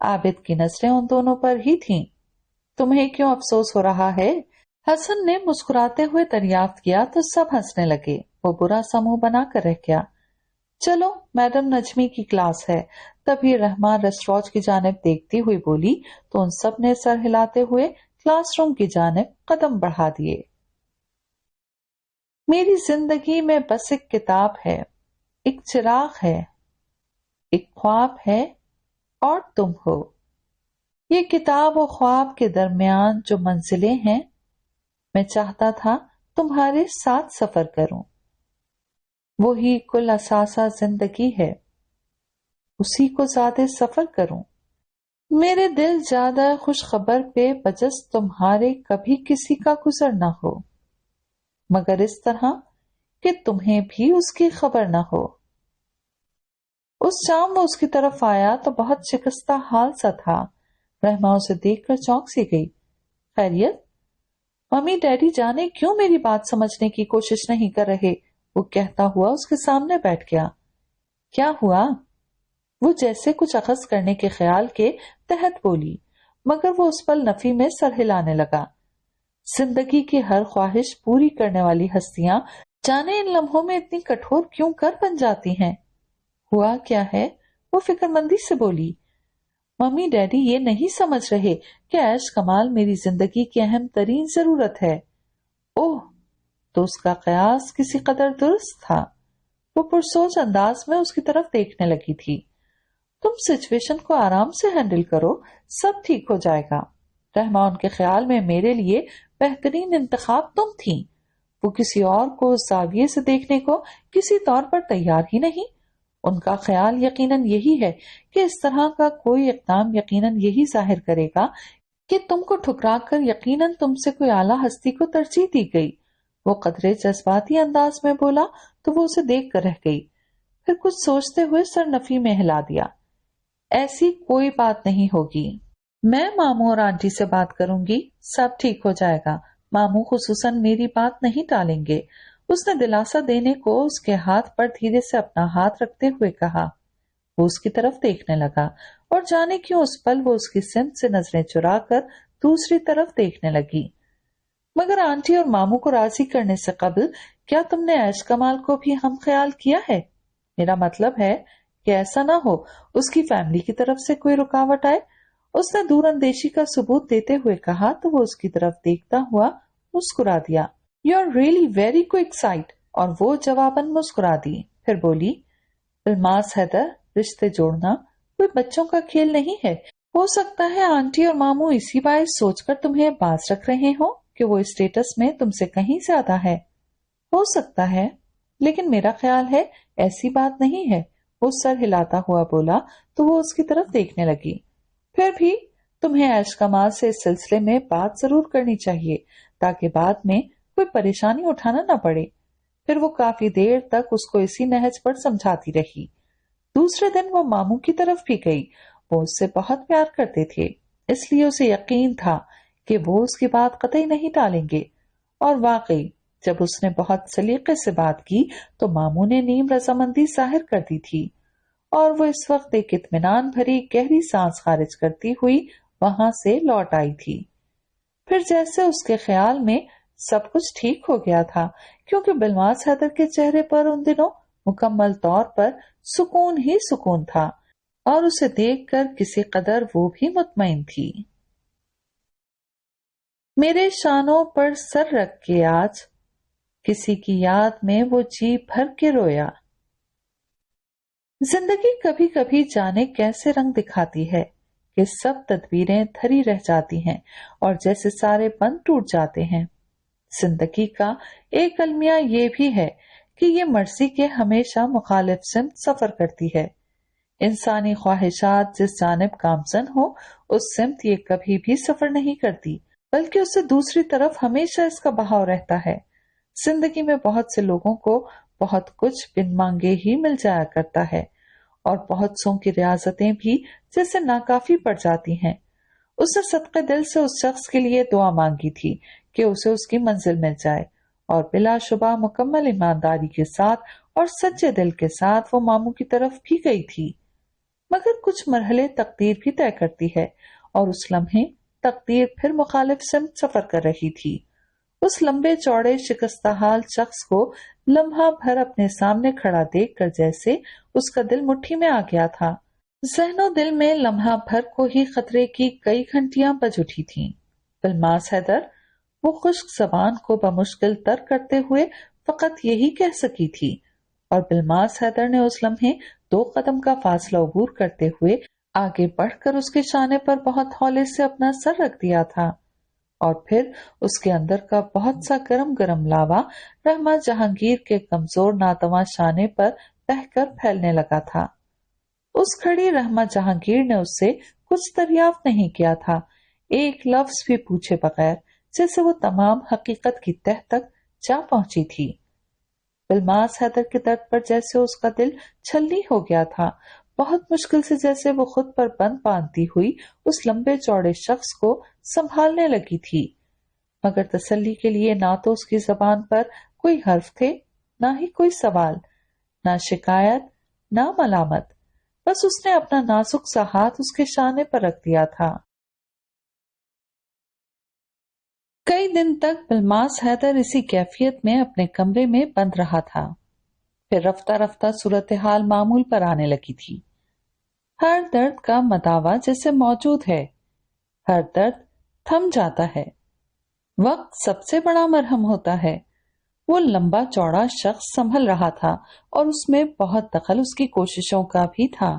عابد کی نظریں ان دونوں پر ہی تھیں. تمہیں کیوں افسوس ہو رہا ہے؟ حسن نے مسکراتے ہوئے دریافت کیا تو سب ہنسنے لگے. وہ برا سا منہ بنا کر رہ گیا. چلو میڈم نجمی کی کلاس ہے. تبھی رحمہ ریسٹورانٹ کی جانب دیکھتی ہوئی بولی تو ان سب نے سر ہلاتے ہوئے کلاس روم کی جانب قدم بڑھا دیے. میری زندگی میں بس ایک کتاب ہے، ایک چراغ ہے، ایک خواب ہے اور تم ہو. یہ کتاب و خواب کے درمیان جو منزلیں ہیں، میں چاہتا تھا تمہارے ساتھ سفر کروں. وہی کل اثاثہ زندگی ہے، اسی کو زیادہ سفر کروں. میرے دل زیادہ خوش خبر پہ بجس تمہارے کبھی کسی کا گزر نہ ہو، مگر اس طرح کہ تمہیں بھی اس کی خبر نہ ہو. اس شام وہ اس کی طرف آیا تو بہت شکستہ حال سا تھا. رحمہ اسے دیکھ کر چونک سی گئی. خیریت؟ ممی ڈیڈی جانے کیوں میری بات سمجھنے کی کوشش نہیں کر رہے، وہ کہتا ہوا اس کے سامنے بیٹھ گیا. کیا ہوا؟ وہ جیسے کچھ اخذ کرنے کے خیال کے تحت بولی، مگر وہ اس پل نفی میں سر ہلانے لگا. زندگی کی ہر خواہش پوری کرنے والی ہستیاں جانے ان لمحوں میں اتنی کٹھور کیوں کر بن جاتی ہیں. ہوا کیا ہے؟ وہ فکر مندی سے بولی. ممی ڈیڈی یہ نہیں سمجھ رہے کہ ایش کمال میری زندگی کی اہم ترین ضرورت ہے. اوہ، تو اس کا قیاس کسی قدر درست تھا. وہ پرسوچ انداز میں اس کی طرف دیکھنے لگی تھی. تم سچویشن کو آرام سے ہینڈل کرو، سب ٹھیک ہو جائے گا. رحمہ ان کے خیال میں میرے لیے بہترین انتخاب تم تھی. وہ کسی اور کو اس زاویے سے دیکھنے کو کسی طور پر تیار ہی نہیں. ان کا خیال یقیناً یہی ہے کہ اس طرح کا کوئی اقدام یقیناً یہی ظاہر کرے گا کہ تم کو ٹھکرا کر یقیناً تم سے کوئی اعلیٰ ہستی کو ترجیح دی گئی. وہ قدرے جذباتی انداز میں بولا تو وہ اسے دیکھ کر رہ گئی. پھر کچھ سوچتے ہوئے سر نفی میں ہلا دیا. ایسی کوئی بات نہیں ہوگی، میں ماموں اور آنٹی سے بات کروں گی، سب ٹھیک ہو جائے گا. ماموں خصوصاً میری بات نہیں ٹالیں گے. اس نے دلاسا دینے کو اس کے ہاتھ پر دھیرے سے اپنا ہاتھ رکھتے ہوئے کہا. وہ اس کی طرف دیکھنے لگا اور جانے کیوں اس پل وہ اس کی سمت سے نظریں چرا کر دوسری طرف دیکھنے لگی. مگر آنٹی اور ماموں کو راضی کرنے سے قبل کیا تم نے ایش کمال کو بھی ہم خیال کیا ہے؟ میرا مطلب ہے کہ ایسا نہ ہو اس کی فیملی کی طرف سے کوئی رکاوٹ آئے. اس نے دور اندیشی کا ثبوت دیتے ہوئے کہا تو وہ اس کی طرف دیکھتا ہوا مسکرا دیا. You are really very quick sight. اور وہ جواباً مسکرا دی. پھر بولی، الماس حیدر، رشتے جوڑنا کوئی بچوں کا کھیل نہیں ہے. ہو سکتا ہے آنٹی اور ماموں اسی باعث سوچ کر تمہیں باز رکھ رہے ہوں کہ وہ اسٹیٹس میں تم سے کہیں زیادہ ہے. ہو سکتا ہے، لیکن میرا خیال ہے ایسی بات نہیں ہے. وہ سر ہلاتا ہوا بولا تو وہ اس کی طرف دیکھنے لگی. پھر بھی تمہیں ایش کمال سے اس سلسلے میں بات ضرور کرنی چاہیے تاکہ بعد میں کوئی پریشانی اٹھانا نہ پڑے. پھر وہ کافی دیر تک اس کو اسی نہج پر سمجھاتی رہی. دوسرے دن وہ ماموں کی طرف بھی گئی. وہ اس سے بہت پیار کرتے تھے. اس لیے اسے یقین تھا کہ وہ اس کی بات قطعی نہیں ٹالیں گے، اور واقعی جب اس نے بہت سلیقے سے بات کی تو ماموں نے نیم رضامندی ظاہر کر دی تھی، اور وہ اس وقت ایک اطمینان بھری گہری سانس خارج کرتی ہوئی وہاں سے لوٹ آئی تھی۔ پھر جیسے اس کے خیال میں سب کچھ ٹھیک ہو گیا تھا، کیونکہ بلواس حیدر کے چہرے پر ان دنوں مکمل طور پر سکون ہی سکون تھا، اور اسے دیکھ کر کسی قدر وہ بھی مطمئن تھی۔ میرے شانوں پر سر رکھ کے آج کسی کی یاد میں وہ جی بھر کے رویا۔ زندگی کبھی کبھی جانے کیسے رنگ دکھاتی ہے کہ سب تدبیریں دھری رہ جاتی ہیں اور جیسے سارے بند ٹوٹ جاتے ہیں۔ زندگی کا ایک المیہ یہ بھی ہے کہ یہ مرضی کے ہمیشہ مخالف سمت سفر کرتی ہے۔ انسانی خواہشات جس جانب گامزن ہو اس سمت یہ کبھی بھی سفر نہیں کرتی، بلکہ اسے دوسری طرف ہمیشہ اس کا بہاؤ رہتا ہے۔ زندگی میں بہت سے لوگوں کو بہت کچھ بن مانگے ہی مل جایا کرتا ہے، اور بہت سوں کی ریاضتیں بھی جیسے ناکافی پڑ جاتی ہیں۔ اس نے صدقے دل سے اس شخص کے لیے دعا مانگی تھی کہ اسے اس کی منزل مل جائے، اور بلا شبہ مکمل ایمانداری کے ساتھ اور سچے دل کے ساتھ وہ ماموں کی طرف بھی گئی تھی۔ مگر کچھ مرحلے تقدیر بھی طے کرتی ہے، اور اس لمحے تقدیر پھر مخالف سمت سفر کر رہی تھی۔ اس لمبے چوڑے شکستہ حال شخص کو لمحہ بھر اپنے سامنے کھڑا دیکھ کر جیسے اس کا دل مٹھی میں آ گیا تھا۔ ذہن و دل میں لمحہ بھر کو ہی خطرے کی کئی گھنٹیاں بج اٹھی تھیں۔ بلماس حیدر وہ خشک زبان کو بمشکل ترک کرتے ہوئے فقط یہی کہہ سکی تھی، اور بلماس حیدر نے اس لمحے 2 قدم کا فاصلہ عبور کرتے ہوئے آگے بڑھ کر اس کے شانے پر بہت ہولے سے اپنا سر رکھ دیا تھا، اور پھر اس کے اندر کا بہت سا گرم گرم لاوا رحمہ جہانگیر کے کمزور ناتواں شانے پر بہہ کر پھیلنے لگا تھا۔ اس کھڑی رحمہ جہانگیر نے اس سے کچھ دریافت نہیں کیا تھا، ایک لفظ بھی پوچھے بغیر، جیسے وہ تمام حقیقت کی تہ تک جا پہنچی تھی۔ بلماس حیدر کے درد پر جیسے اس کا دل چھلنی ہو گیا تھا، بہت مشکل سے جیسے وہ خود پر بند باندھتی ہوئی اس لمبے چوڑے شخص کو سنبھالنے لگی تھی، مگر تسلی کے لیے نہ تو اس کی زبان پر کوئی حرف تھے، نہ ہی کوئی سوال، نہ شکایت، نہ ملامت، بس اس نے اپنا نازک سا ہاتھ اس کے شانے پر رکھ دیا تھا۔ کئی دن تک بلماس حیدر اسی کیفیت میں اپنے کمرے میں بند رہا تھا، پھر رفتہ رفتہ صورتحال معمول پر آنے لگی تھی۔ ہر درد کا مداوا جیسے موجود ہے، ہر درد تھم جاتا ہے، وقت سب سے بڑا مرہم ہوتا ہے۔ وہ لمبا چوڑا شخص سنبھل رہا تھا، اور اس میں بہت دخل اس کی کوششوں کا بھی تھا۔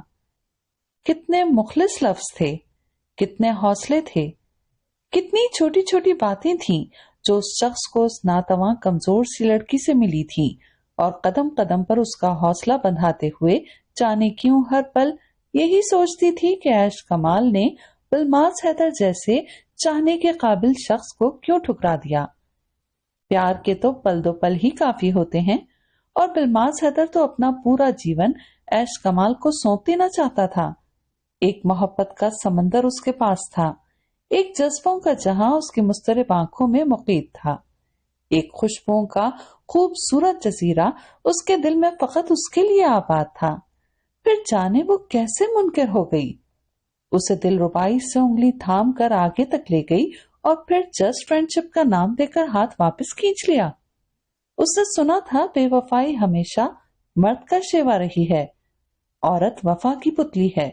کتنے مخلص لفظ تھے، کتنے حوصلے تھے، کتنی چھوٹی چھوٹی باتیں تھیں جو اس شخص کو اس ناتواں کمزور سی لڑکی سے ملی تھی، اور قدم قدم پر اس کا حوصلہ بندھاتے ہوئے جانے کیوں ہر پل یہی سوچتی تھی کہ عیش کمال نے بلماس حیدر جیسے چاہنے کے قابل شخص کو کیوں ٹھکرا دیا۔ پیار کے تو پل دو پل ہی کافی ہوتے ہیں، اور بلماس حیدر تو اپنا پورا جیون عیش کمال کو سونپ دینا چاہتا تھا۔ ایک محبت کا سمندر اس کے پاس تھا، ایک جذبوں کا جہاں اس کی مضطرب آنکھوں میں مقید تھا، ایک خوشبوؤں کا خوبصورت جزیرہ اس کے دل میں فقط اس کے لیے آباد تھا۔ پھر جانے وہ کیسے منکر ہو گئی، اسے دل ربائی سے انگلی تھام کر آگے تک لے گئی، اور پھر جسٹ فرینڈ شپ کا نام دے کر ہاتھ واپس کھینچ لیا۔ اس نے سنا تھا بے وفائی ہمیشہ مرد کا شیوا رہی ہے، عورت وفا کی پتلی ہے،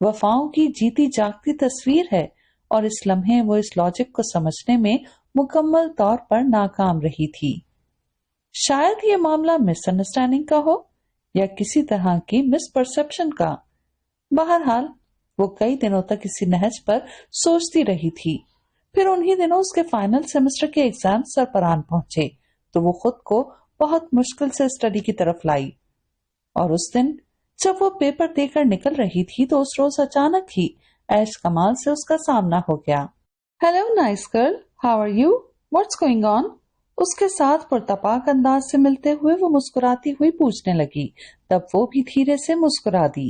وفاؤں کی جیتی جاگتی تصویر ہے، اور اس لمحے وہ اس لاجک کو سمجھنے میں مکمل طور پر ناکام رہی تھی۔ شاید یہ معاملہ مس انڈرسٹینڈنگ کا ہو یا کسی طرح کی مس پرسپشن کا۔ بہرحال وہ کئی دنوں تک اسی نہج پر سوچتی رہی تھی۔ پھر انہی دنوں اس کے فائنل سیمسٹر کے ایگزام سرپران پہنچے تو وہ خود کو بہت مشکل سے اسٹڈی کی طرف لائی، اور اس دن جب وہ پیپر دے کر نکل رہی تھی تو اس روز اچانک ہی عیش کمال سے اس کا سامنا ہو گیا۔ Hello nice girl, how are you, what's going on? اس کے ساتھ پرتپاک انداز سے ملتے ہوئے وہ مسکراتی ہوئی پوچھنے لگی، تب وہ بھی دھیرے سے مسکرا دی۔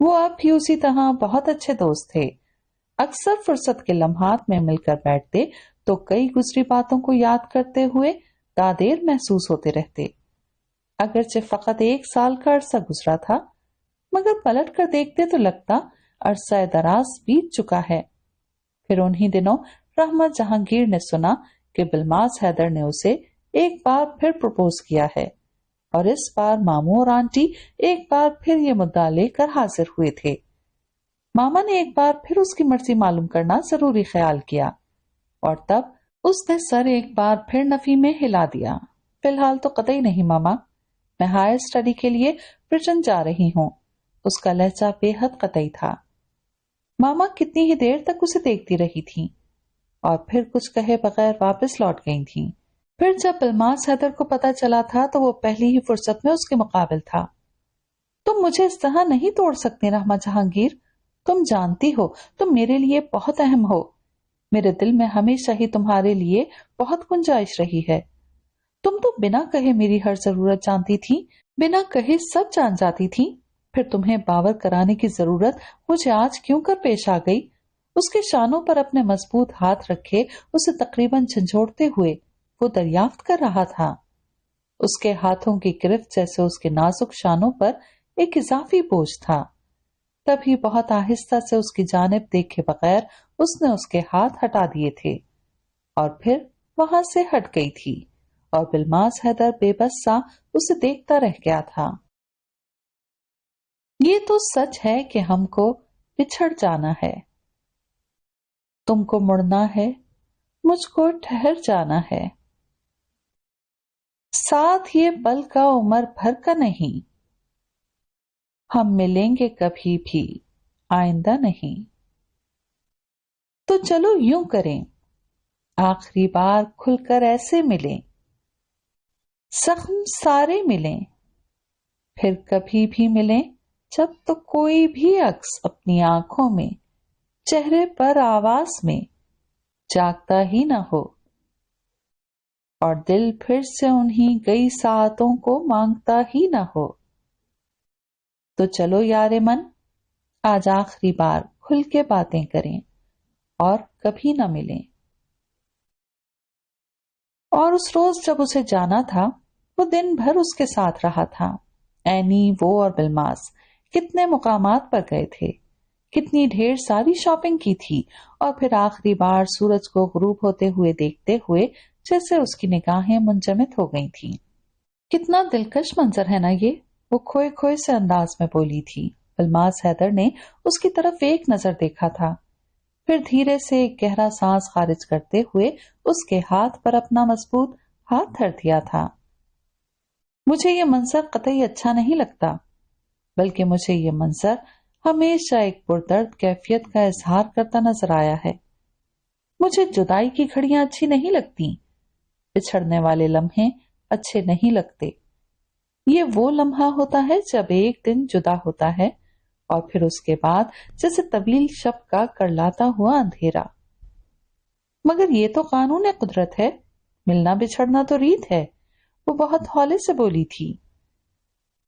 وہ اب بھی اسی طرح بہت اچھے دوست تھے. اکثر فرصت کے لمحات میں مل کر بیٹھتے تو کئی گزری باتوں کو یاد کرتے ہوئے دادیر محسوس ہوتے رہتے. اگرچہ فقط 1 سال کا عرصہ گزرا تھا، مگر پلٹ کر دیکھتے تو لگتا عرصہ دراز بیت چکا ہے. پھر انہی دنوں رحمت جہانگیر نے سنا کہ بلماس حیدر نے اسے ایک بار پھر پروپوز کیا ہے، اور اس بار ماموں اور آنٹی ایک بار پھر یہ مدعا لے کر حاضر ہوئے تھے. ماما نے ایک بار پھر اس کی مرضی معلوم کرنا ضروری خیال کیا، اور تب اس نے سر ایک بار پھر نفی میں ہلا دیا. فی الحال تو قطعی نہیں ماما، میں ہائر اسٹڈی کے لیے برٹن جا رہی ہوں. اس کا لہجہ بے حد قطعی تھا. ماما کتنی ہی دیر تک اسے دیکھتی رہی تھی اور پھر کچھ کہے بغیر واپس لوٹ گئی تھی. پھر جب بلماس حیدر کو پتا چلا تھا تو وہ پہلی ہی فرصت میں اس کے مقابل تھا. تم مجھے اس طرح نہیں توڑ سکتی رحمت جہانگیر. تم جانتی ہو تم میرے لیے بہت اہم ہو. میرے دل میں ہمیشہ ہی تمہارے لیے بہت گنجائش رہی ہے. تم تو بنا کہے میری ہر ضرورت جانتی تھی، بنا کہے سب جان جاتی تھی. پھر تمہیں باور کرانے کی ضرورت مجھے آج کیوں کر پیش آ گئی؟ اس کے شانوں پر اپنے مضبوط ہاتھ رکھے اسے تقریباً جھنجھوڑتے ہوئے وہ دریافت کر رہا تھا. اس کے ہاتھوں کی گرفت جیسے اس کے نازک شانوں پر ایک اضافی بوجھ تھا. تبھی بہت آہستہ سے اس کی جانب دیکھے بغیر اس نے اس کے ہاتھ ہٹا دیے تھے اور پھر وہاں سے ہٹ گئی تھی، اور بلماس حیدر بے بس سا اسے دیکھتا رہ گیا تھا. یہ تو سچ ہے کہ ہم کو بچھڑ جانا ہے. تم کو مڑنا ہے، مجھ کو ٹھہر جانا ہے. ساتھ یہ پل کا عمر بھر کا نہیں. ہم ملیں گے کبھی بھی، آئندہ نہیں. تو چلو یوں کریں، آخری بار کھل کر ایسے ملیں، زخم سارے ملیں. پھر کبھی بھی ملیں جب تو کوئی بھی عکس اپنی آنکھوں میں، چہرے پر، آواز میں جاگتا ہی نہ ہو، اور دل پھر سے انہی گئی ساعتوں کو مانگتا ہی نہ ہو. تو چلو یار من، آج آخری بار کھل کے باتیں کریں اور کبھی نہ ملیں. اور اس روز جب اسے جانا تھا وہ دن بھر اس کے ساتھ رہا تھا. اینی، وہ اور بلماس کتنے مقامات پر گئے تھے، کتنی ڈھیر ساری شاپنگ کی تھی، اور پھر آخری بار سورج کو غروب ہوتے ہوئے دیکھتے ہوئے جیسے اس کی نگاہیں منجمد ہو گئی تھیں. کتنا دلکش منظر ہے نا یہ، وہ کھوئے کھوئے سے انداز میں بولی تھی. بلماس حیدر نے اس کی طرف ایک نظر دیکھا تھا، پھر دھیرے سے ایک گہرا سانس خارج کرتے ہوئے اس کے ہاتھ پر اپنا مضبوط ہاتھ دھر دیا تھا. مجھے یہ منظر قطعی اچھا نہیں لگتا، بلکہ مجھے یہ منظر ہمیشہ ایک پردرد کیفیت کا اظہار کرتا نظر آیا ہے. مجھے جدائی کی گھڑیاں اچھی نہیں لگتی، بچھڑنے والے لمحے اچھے نہیں لگتے. یہ وہ لمحہ ہوتا ہے جب ایک دن جدا ہوتا ہے اور پھر اس کے بعد جیسے طویل شب کا کرلاتا ہوا اندھیرا. مگر یہ تو قانون قدرت ہے، ملنا بچھڑنا تو ریت ہے. وہ بہت ہولے سے بولی تھی.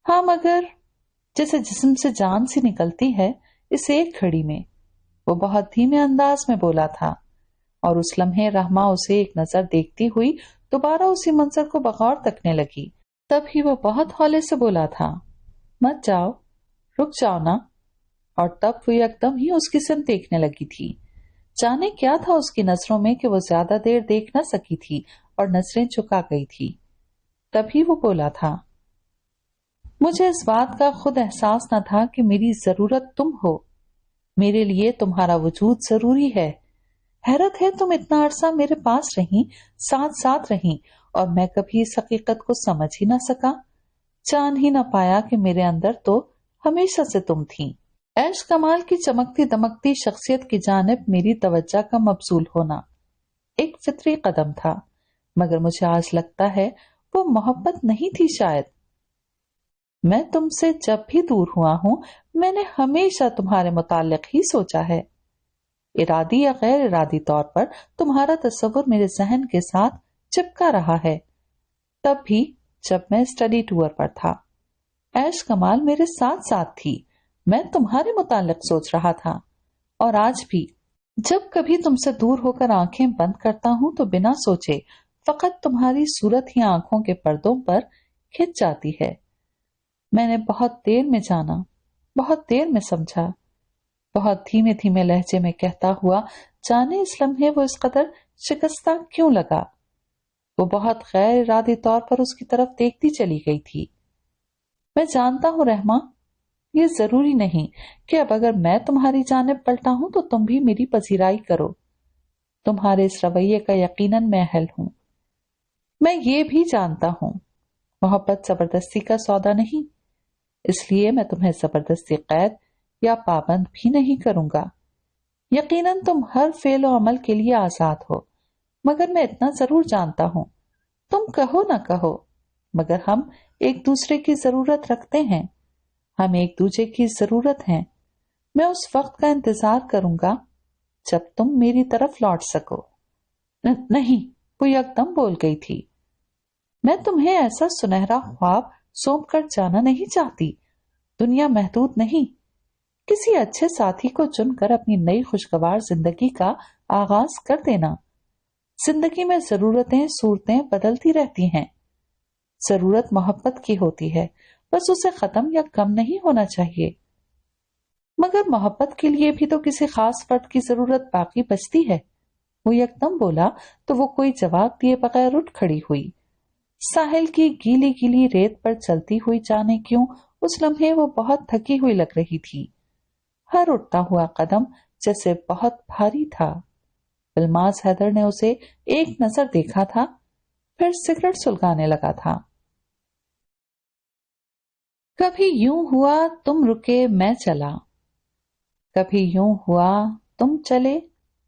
ہاں، مگر جیسے جسم سے جان سی نکلتی ہے اس ایک گھڑی میں. وہ بہت دھیمے انداز میں بولا تھا، اور اس لمحے رحمہ اسے ایک نظر دیکھتی ہوئی دوبارہ اسی منظر کو بغور تکنے لگی. تب ہی وہ بہت ہولے سے بولا تھا، مت جاؤ، رک جاؤ نا. اور تب وہ یکدم ہی اس کی سمت دیکھنے لگی تھی. جانے کیا تھا اس کی نظروں میں کہ وہ زیادہ دیر دیکھ نہ سکی تھی اور نظریں چکا گئی تھی. تبھی وہ بولا تھا، مجھے اس بات کا خود احساس نہ تھا کہ میری ضرورت تم ہو. میرے لیے تمہارا وجود ضروری ہے. حیرت ہے تم اتنا عرصہ میرے پاس رہیں، ساتھ ساتھ رہیں، اور میں کبھی اس حقیقت کو سمجھ ہی نہ سکا، جان ہی نہ پایا کہ میرے اندر تو ہمیشہ سے تم تھیں. عیش کمال کی چمکتی دمکتی شخصیت کی جانب میری توجہ کا مبذول ہونا ایک فطری قدم تھا، مگر مجھے آج لگتا ہے وہ محبت نہیں تھی. شاید میں تم سے جب بھی دور ہوا ہوں میں نے ہمیشہ تمہارے متعلق ہی سوچا ہے. ارادی یا غیر ارادی طور پر تمہارا تصور میرے ذہن کے ساتھ چپکا رہا ہے. تب بھی جب میں اسٹڈی ٹور پر تھا، عیش کمال میرے ساتھ ساتھ تھی، میں تمہارے متعلق سوچ رہا تھا، اور آج بھی جب کبھی تم سے دور ہو کر آنکھیں بند کرتا ہوں تو بنا سوچے فقط تمہاری صورت ہی آنکھوں کے پردوں پر کھنچ جاتی ہے۔ میں نے بہت دیر میں جانا، بہت دیر میں سمجھا، بہت دھیمے دھیمے لہجے میں کہتا ہوا جانے اس لمحے وہ اس قدر شکستہ کیوں لگا۔ وہ بہت غیر ارادی طور پر اس کی طرف دیکھتی چلی گئی تھی۔ میں جانتا ہوں رحماں، یہ ضروری نہیں کہ اب اگر میں تمہاری جانب پلٹا ہوں تو تم بھی میری پذیرائی کرو۔ تمہارے اس رویے کا یقیناً میں اہل ہوں۔ میں یہ بھی جانتا ہوں محبت زبردستی کا سودا نہیں، اس لیے میں تمہیں زبردستی قید یا پابند بھی نہیں کروں گا۔ یقیناً تم ہر فعل و عمل کے لیے آزاد ہو، مگر میں اتنا ضرور جانتا ہوں، تم کہو نہ کہو مگر ہم ایک دوسرے کی ضرورت رکھتے ہیں، ہم ایک دوسرے کی ضرورت ہیں۔ میں اس وقت کا انتظار کروں گا جب تم میری طرف لوٹ سکو۔ نہیں، وہ یکدم بول گئی تھی، میں تمہیں ایسا سنہرا خواب سونپ کر جانا نہیں چاہتی۔ دنیا محدود نہیں، کسی اچھے ساتھی کو چن کر اپنی نئی خوشگوار زندگی کا آغاز کر دینا۔ زندگی میں ضرورتیں صورتیں بدلتی رہتی ہیں، ضرورت محبت کی ہوتی ہے، بس اسے ختم یا کم نہیں ہونا چاہیے۔ مگر محبت کے لیے بھی تو کسی خاص فرد کی ضرورت باقی بچتی ہے۔ وہ یکدم بولا تو وہ کوئی جواب دیے بغیر اٹھ کھڑی ہوئی۔ ساحل کی گیلی گیلی ریت پر چلتی ہوئی جانے کیوں اس لمحے وہ بہت تھکی ہوئی لگ رہی تھی۔ ہر اٹھتا ہوا قدم جیسے بہت بھاری تھا۔ الماس حیدر نے اسے ایک نظر دیکھا تھا، پھر سگریٹ سلگانے لگا تھا۔ کبھی یوں ہوا تم رکے میں چلا، کبھی یوں ہوا تم چلے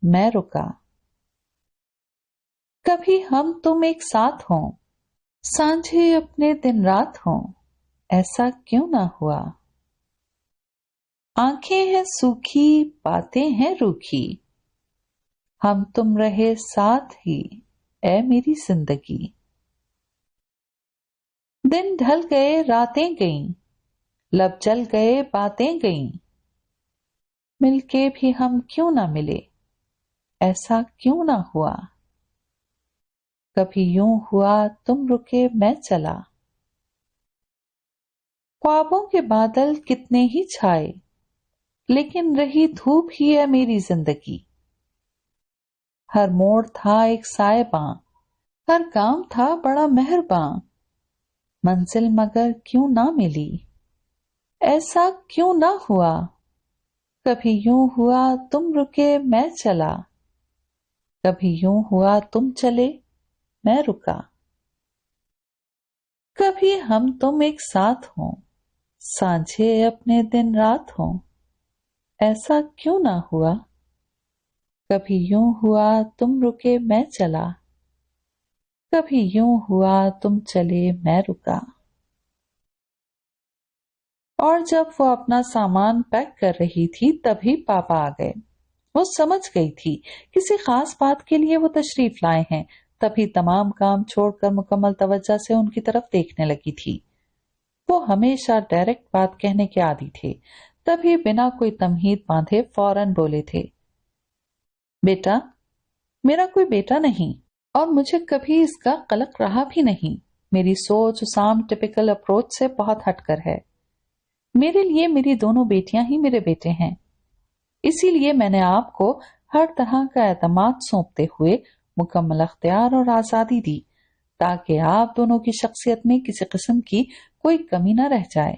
میں رکا، کبھی ہم تم ایک ساتھ ہوں، سانجھے اپنے دن رات ہوں، ایسا کیوں نہ ہوا۔ آنکھیں ہیں سوکھی باتیں ہیں روکھی، ہم تم رہے ساتھ ہی اے میری زندگی۔ دن ڈھل گئے راتیں گئیں، لب جل گئے باتیں گئیں، مل کے بھی ہم کیوں نہ ملے، ایسا کیوں نہ ہوا۔ کبھی یوں ہوا تم رکے میں چلا۔ خوابوں کے بادل کتنے ہی چھائے، لیکن رہی دھوپ ہی ہے میری زندگی۔ ہر موڑ تھا ایک سائباں، ہر گام تھا بڑا مہرباں، منزل مگر کیوں نہ ملی، ایسا کیوں نہ ہوا۔ کبھی یوں ہوا تم رکے میں چلا، کبھی یوں ہوا تم چلے میں رکا، کبھی ہم تم ایک ساتھ ہوں، سانجھے اپنے دن رات ہوں، ایسا کیوں نہ ہوا۔ کبھی یوں ہوا تم رکے میں چلا، کبھی یوں ہوا تم چلے میں رکا۔ اور جب وہ اپنا سامان پیک کر رہی تھی تبھی پاپا آ گئے۔ وہ سمجھ گئی تھی کسی خاص بات کے لیے وہ تشریف لائے ہیں، تبھی تمام کام چھوڑ کر مکمل توجہ سے ان کی طرف دیکھنے لگی تھی۔ وہ ہمیشہ ڈائریکٹ بات کہنے کے عادی تھے، تبھی بنا کوئی تمہید باندھے فوراً بولے تھے، بیٹا میرا کوئی بیٹا نہیں، اور مجھے کبھی اس کا قلق رہا بھی نہیں۔ میری سوچ اسام ٹپیکل اپروچ سے بہت ہٹ کر ہے۔ میرے لیے میری دونوں بیٹیاں ہی میرے بیٹے ہیں، اسی لیے میں نے آپ کو ہر طرح کا اعتماد سونپتے ہوئے مکمل اختیار اور آزادی دی تاکہ آپ دونوں کی شخصیت میں کسی قسم کی کوئی کمی نہ رہ جائے،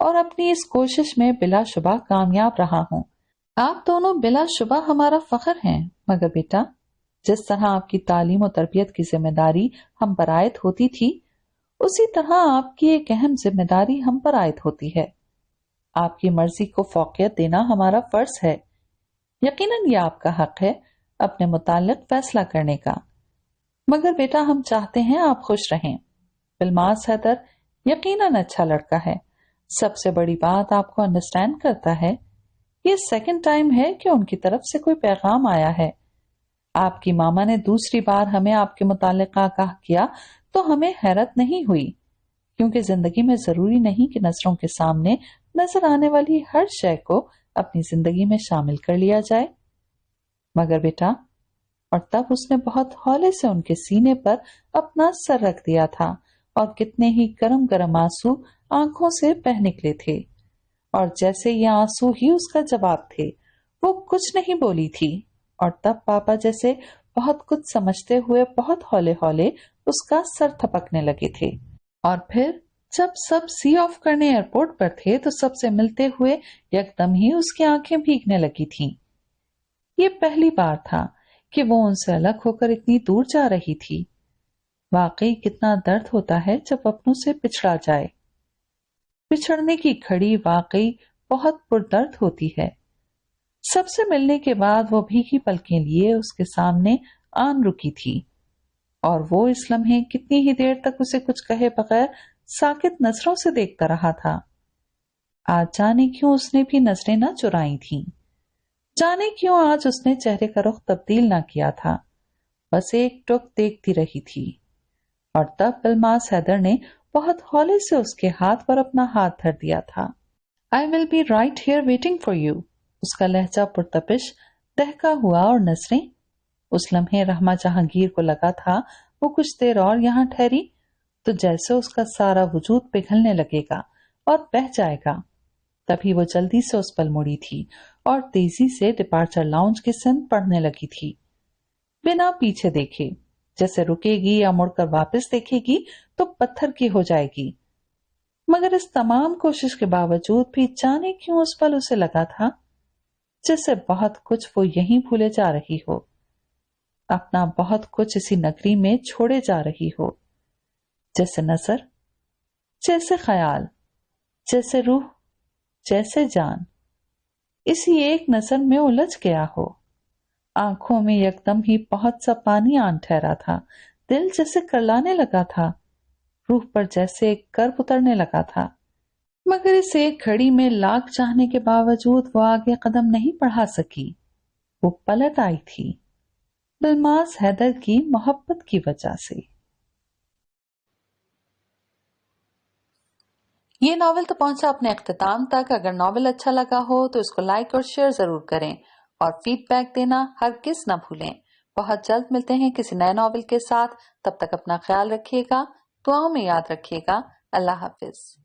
اور اپنی اس کوشش میں بلا شبہ کامیاب رہا ہوں۔ آپ دونوں بلا شبہ ہمارا فخر ہیں، مگر بیٹا جس طرح آپ کی تعلیم و تربیت کی ذمہ داری ہم پر عائد ہوتی تھی، اسی طرح آپ کی ایک اہم ذمہ داری ہم پر عائد ہوتی ہے۔ آپ کی مرضی کو فوقیت دینا ہمارا فرض ہے۔ یقیناً یہ آپ کا حق ہے اپنے متعلق فیصلہ کرنے کا، مگر بیٹا ہم چاہتے ہیں آپ خوش رہیں۔ الماس حیدر یقیناً اچھا لڑکا ہے، سب سے بڑی بات آپ کو انڈرسٹینڈ کرتا ہے۔ یہ سیکنڈ ٹائم ہے کہ ان کی طرف سے کوئی پیغام آیا ہے۔ آپ کی ماما نے دوسری بار ہمیں آپ کے متعلق آگاہ کیا تو ہمیں حیرت نہیں ہوئی، کیونکہ زندگی میں ضروری نہیں کہ نظروں کے سامنے نظر آنے والی ہر شے کو اپنی زندگی میں شامل کر لیا جائے۔ مگر بیٹا، اور تب اس نے بہت ہولے سے ان کے سینے پر اپنا سر رکھ دیا تھا اور کتنے ہی گرم گرم آنسو آنکھوں سے بہہ نکلے تھے، اور جیسے یہ آنسو ہی اس کا جواب تھے، وہ کچھ نہیں بولی تھی۔ اور تب پاپا جیسے بہت کچھ سمجھتے ہوئے بہت ہولے ہولے اس کا سر تھپکنے لگے تھے، اور پھر جب سب سی آف کرنے ایئرپورٹ پر تھے تو سب سے ملتے ہوئے یکدم ہی اس کی آنکھیں بھیگنے لگی تھیں۔ یہ پہلی بار تھا کہ وہ ان سے الگ ہو کر اتنی دور جا رہی تھی۔ واقعی کتنا درد ہوتا ہے جب اپنوں سے پچھڑا جائے۔ پچھڑنے کی گھڑی واقعی بہت پردرد ہوتی ہے۔ سب سے ملنے کے بعد وہ بھیگی پلکیں لیے اس کے سامنے آن رکی تھی، اور وہ اس لمحے کتنی ہی دیر تک اسے کچھ کہے بغیر ساکت نظروں سے دیکھتا رہا تھا۔ آج جانے کیوں اس نے بھی نظریں نہ چرائی تھیں، جانے کیوں آج اس نے چہرے کا رخ تبدیل نہ کیا تھا، بس ایک ٹک دیکھتی رہی تھی۔ اور تب الماس حیدر نے بہت ہولے سے اس کے ہاتھ پر اپنا ہاتھ دھر دیا تھا۔ I will be right here waiting for you۔ اس کا لہجہ پرتپش دہکا ہوا، اور نظریں اس لمحے رحمہ جہانگیر کو لگا تھا وہ کچھ دیر اور یہاں ٹھہری تو جیسے اس کا سارا وجود پگھلنے لگے گا اور بہہ جائے گا۔ تبھی وہ جلدی سے اس پل مڑی تھی اور تیزی سے ڈپارچر لاؤنج کی سمت بڑھنے لگی تھی، بنا پیچھے دیکھے، جیسے رکے گی یا مڑ کر واپس دیکھے گی تو پتھر کی ہو جائے گی۔ مگر اس تمام کوشش کے باوجود بھی جانے کیوں اس پل اسے لگا تھا جیسے بہت کچھ وہ یہیں بھولے جا رہی ہو، اپنا بہت کچھ اسی نگری میں چھوڑے جا رہی ہو، جیسے نظر، جیسے خیال، جیسے روح، جیسے جان اسی ایک نظر میں الجھ گیا ہو۔ آنکھوں میں یکدم ہی بہت سا پانی آن ٹھہرا تھا، دل جیسے کرلانے لگا تھا، روح پر جیسے ایک کرب اترنے لگا تھا۔ مگر اس ایک گھڑی میں لاکھ چاہنے کے باوجود وہ آگے قدم نہیں بڑھا سکی۔ وہ پلٹ آئی تھی الماس حیدر کی محبت کی وجہ سے۔ یہ ناول تو پہنچا اپنے اختتام تک۔ اگر ناول اچھا لگا ہو تو اس کو لائک اور شیئر ضرور کریں، اور فیڈ بیک دینا ہرگز نہ بھولیں۔ بہت جلد ملتے ہیں کسی نئے ناول کے ساتھ، تب تک اپنا خیال رکھیے گا، دعاؤں میں یاد رکھیے گا۔ اللہ حافظ۔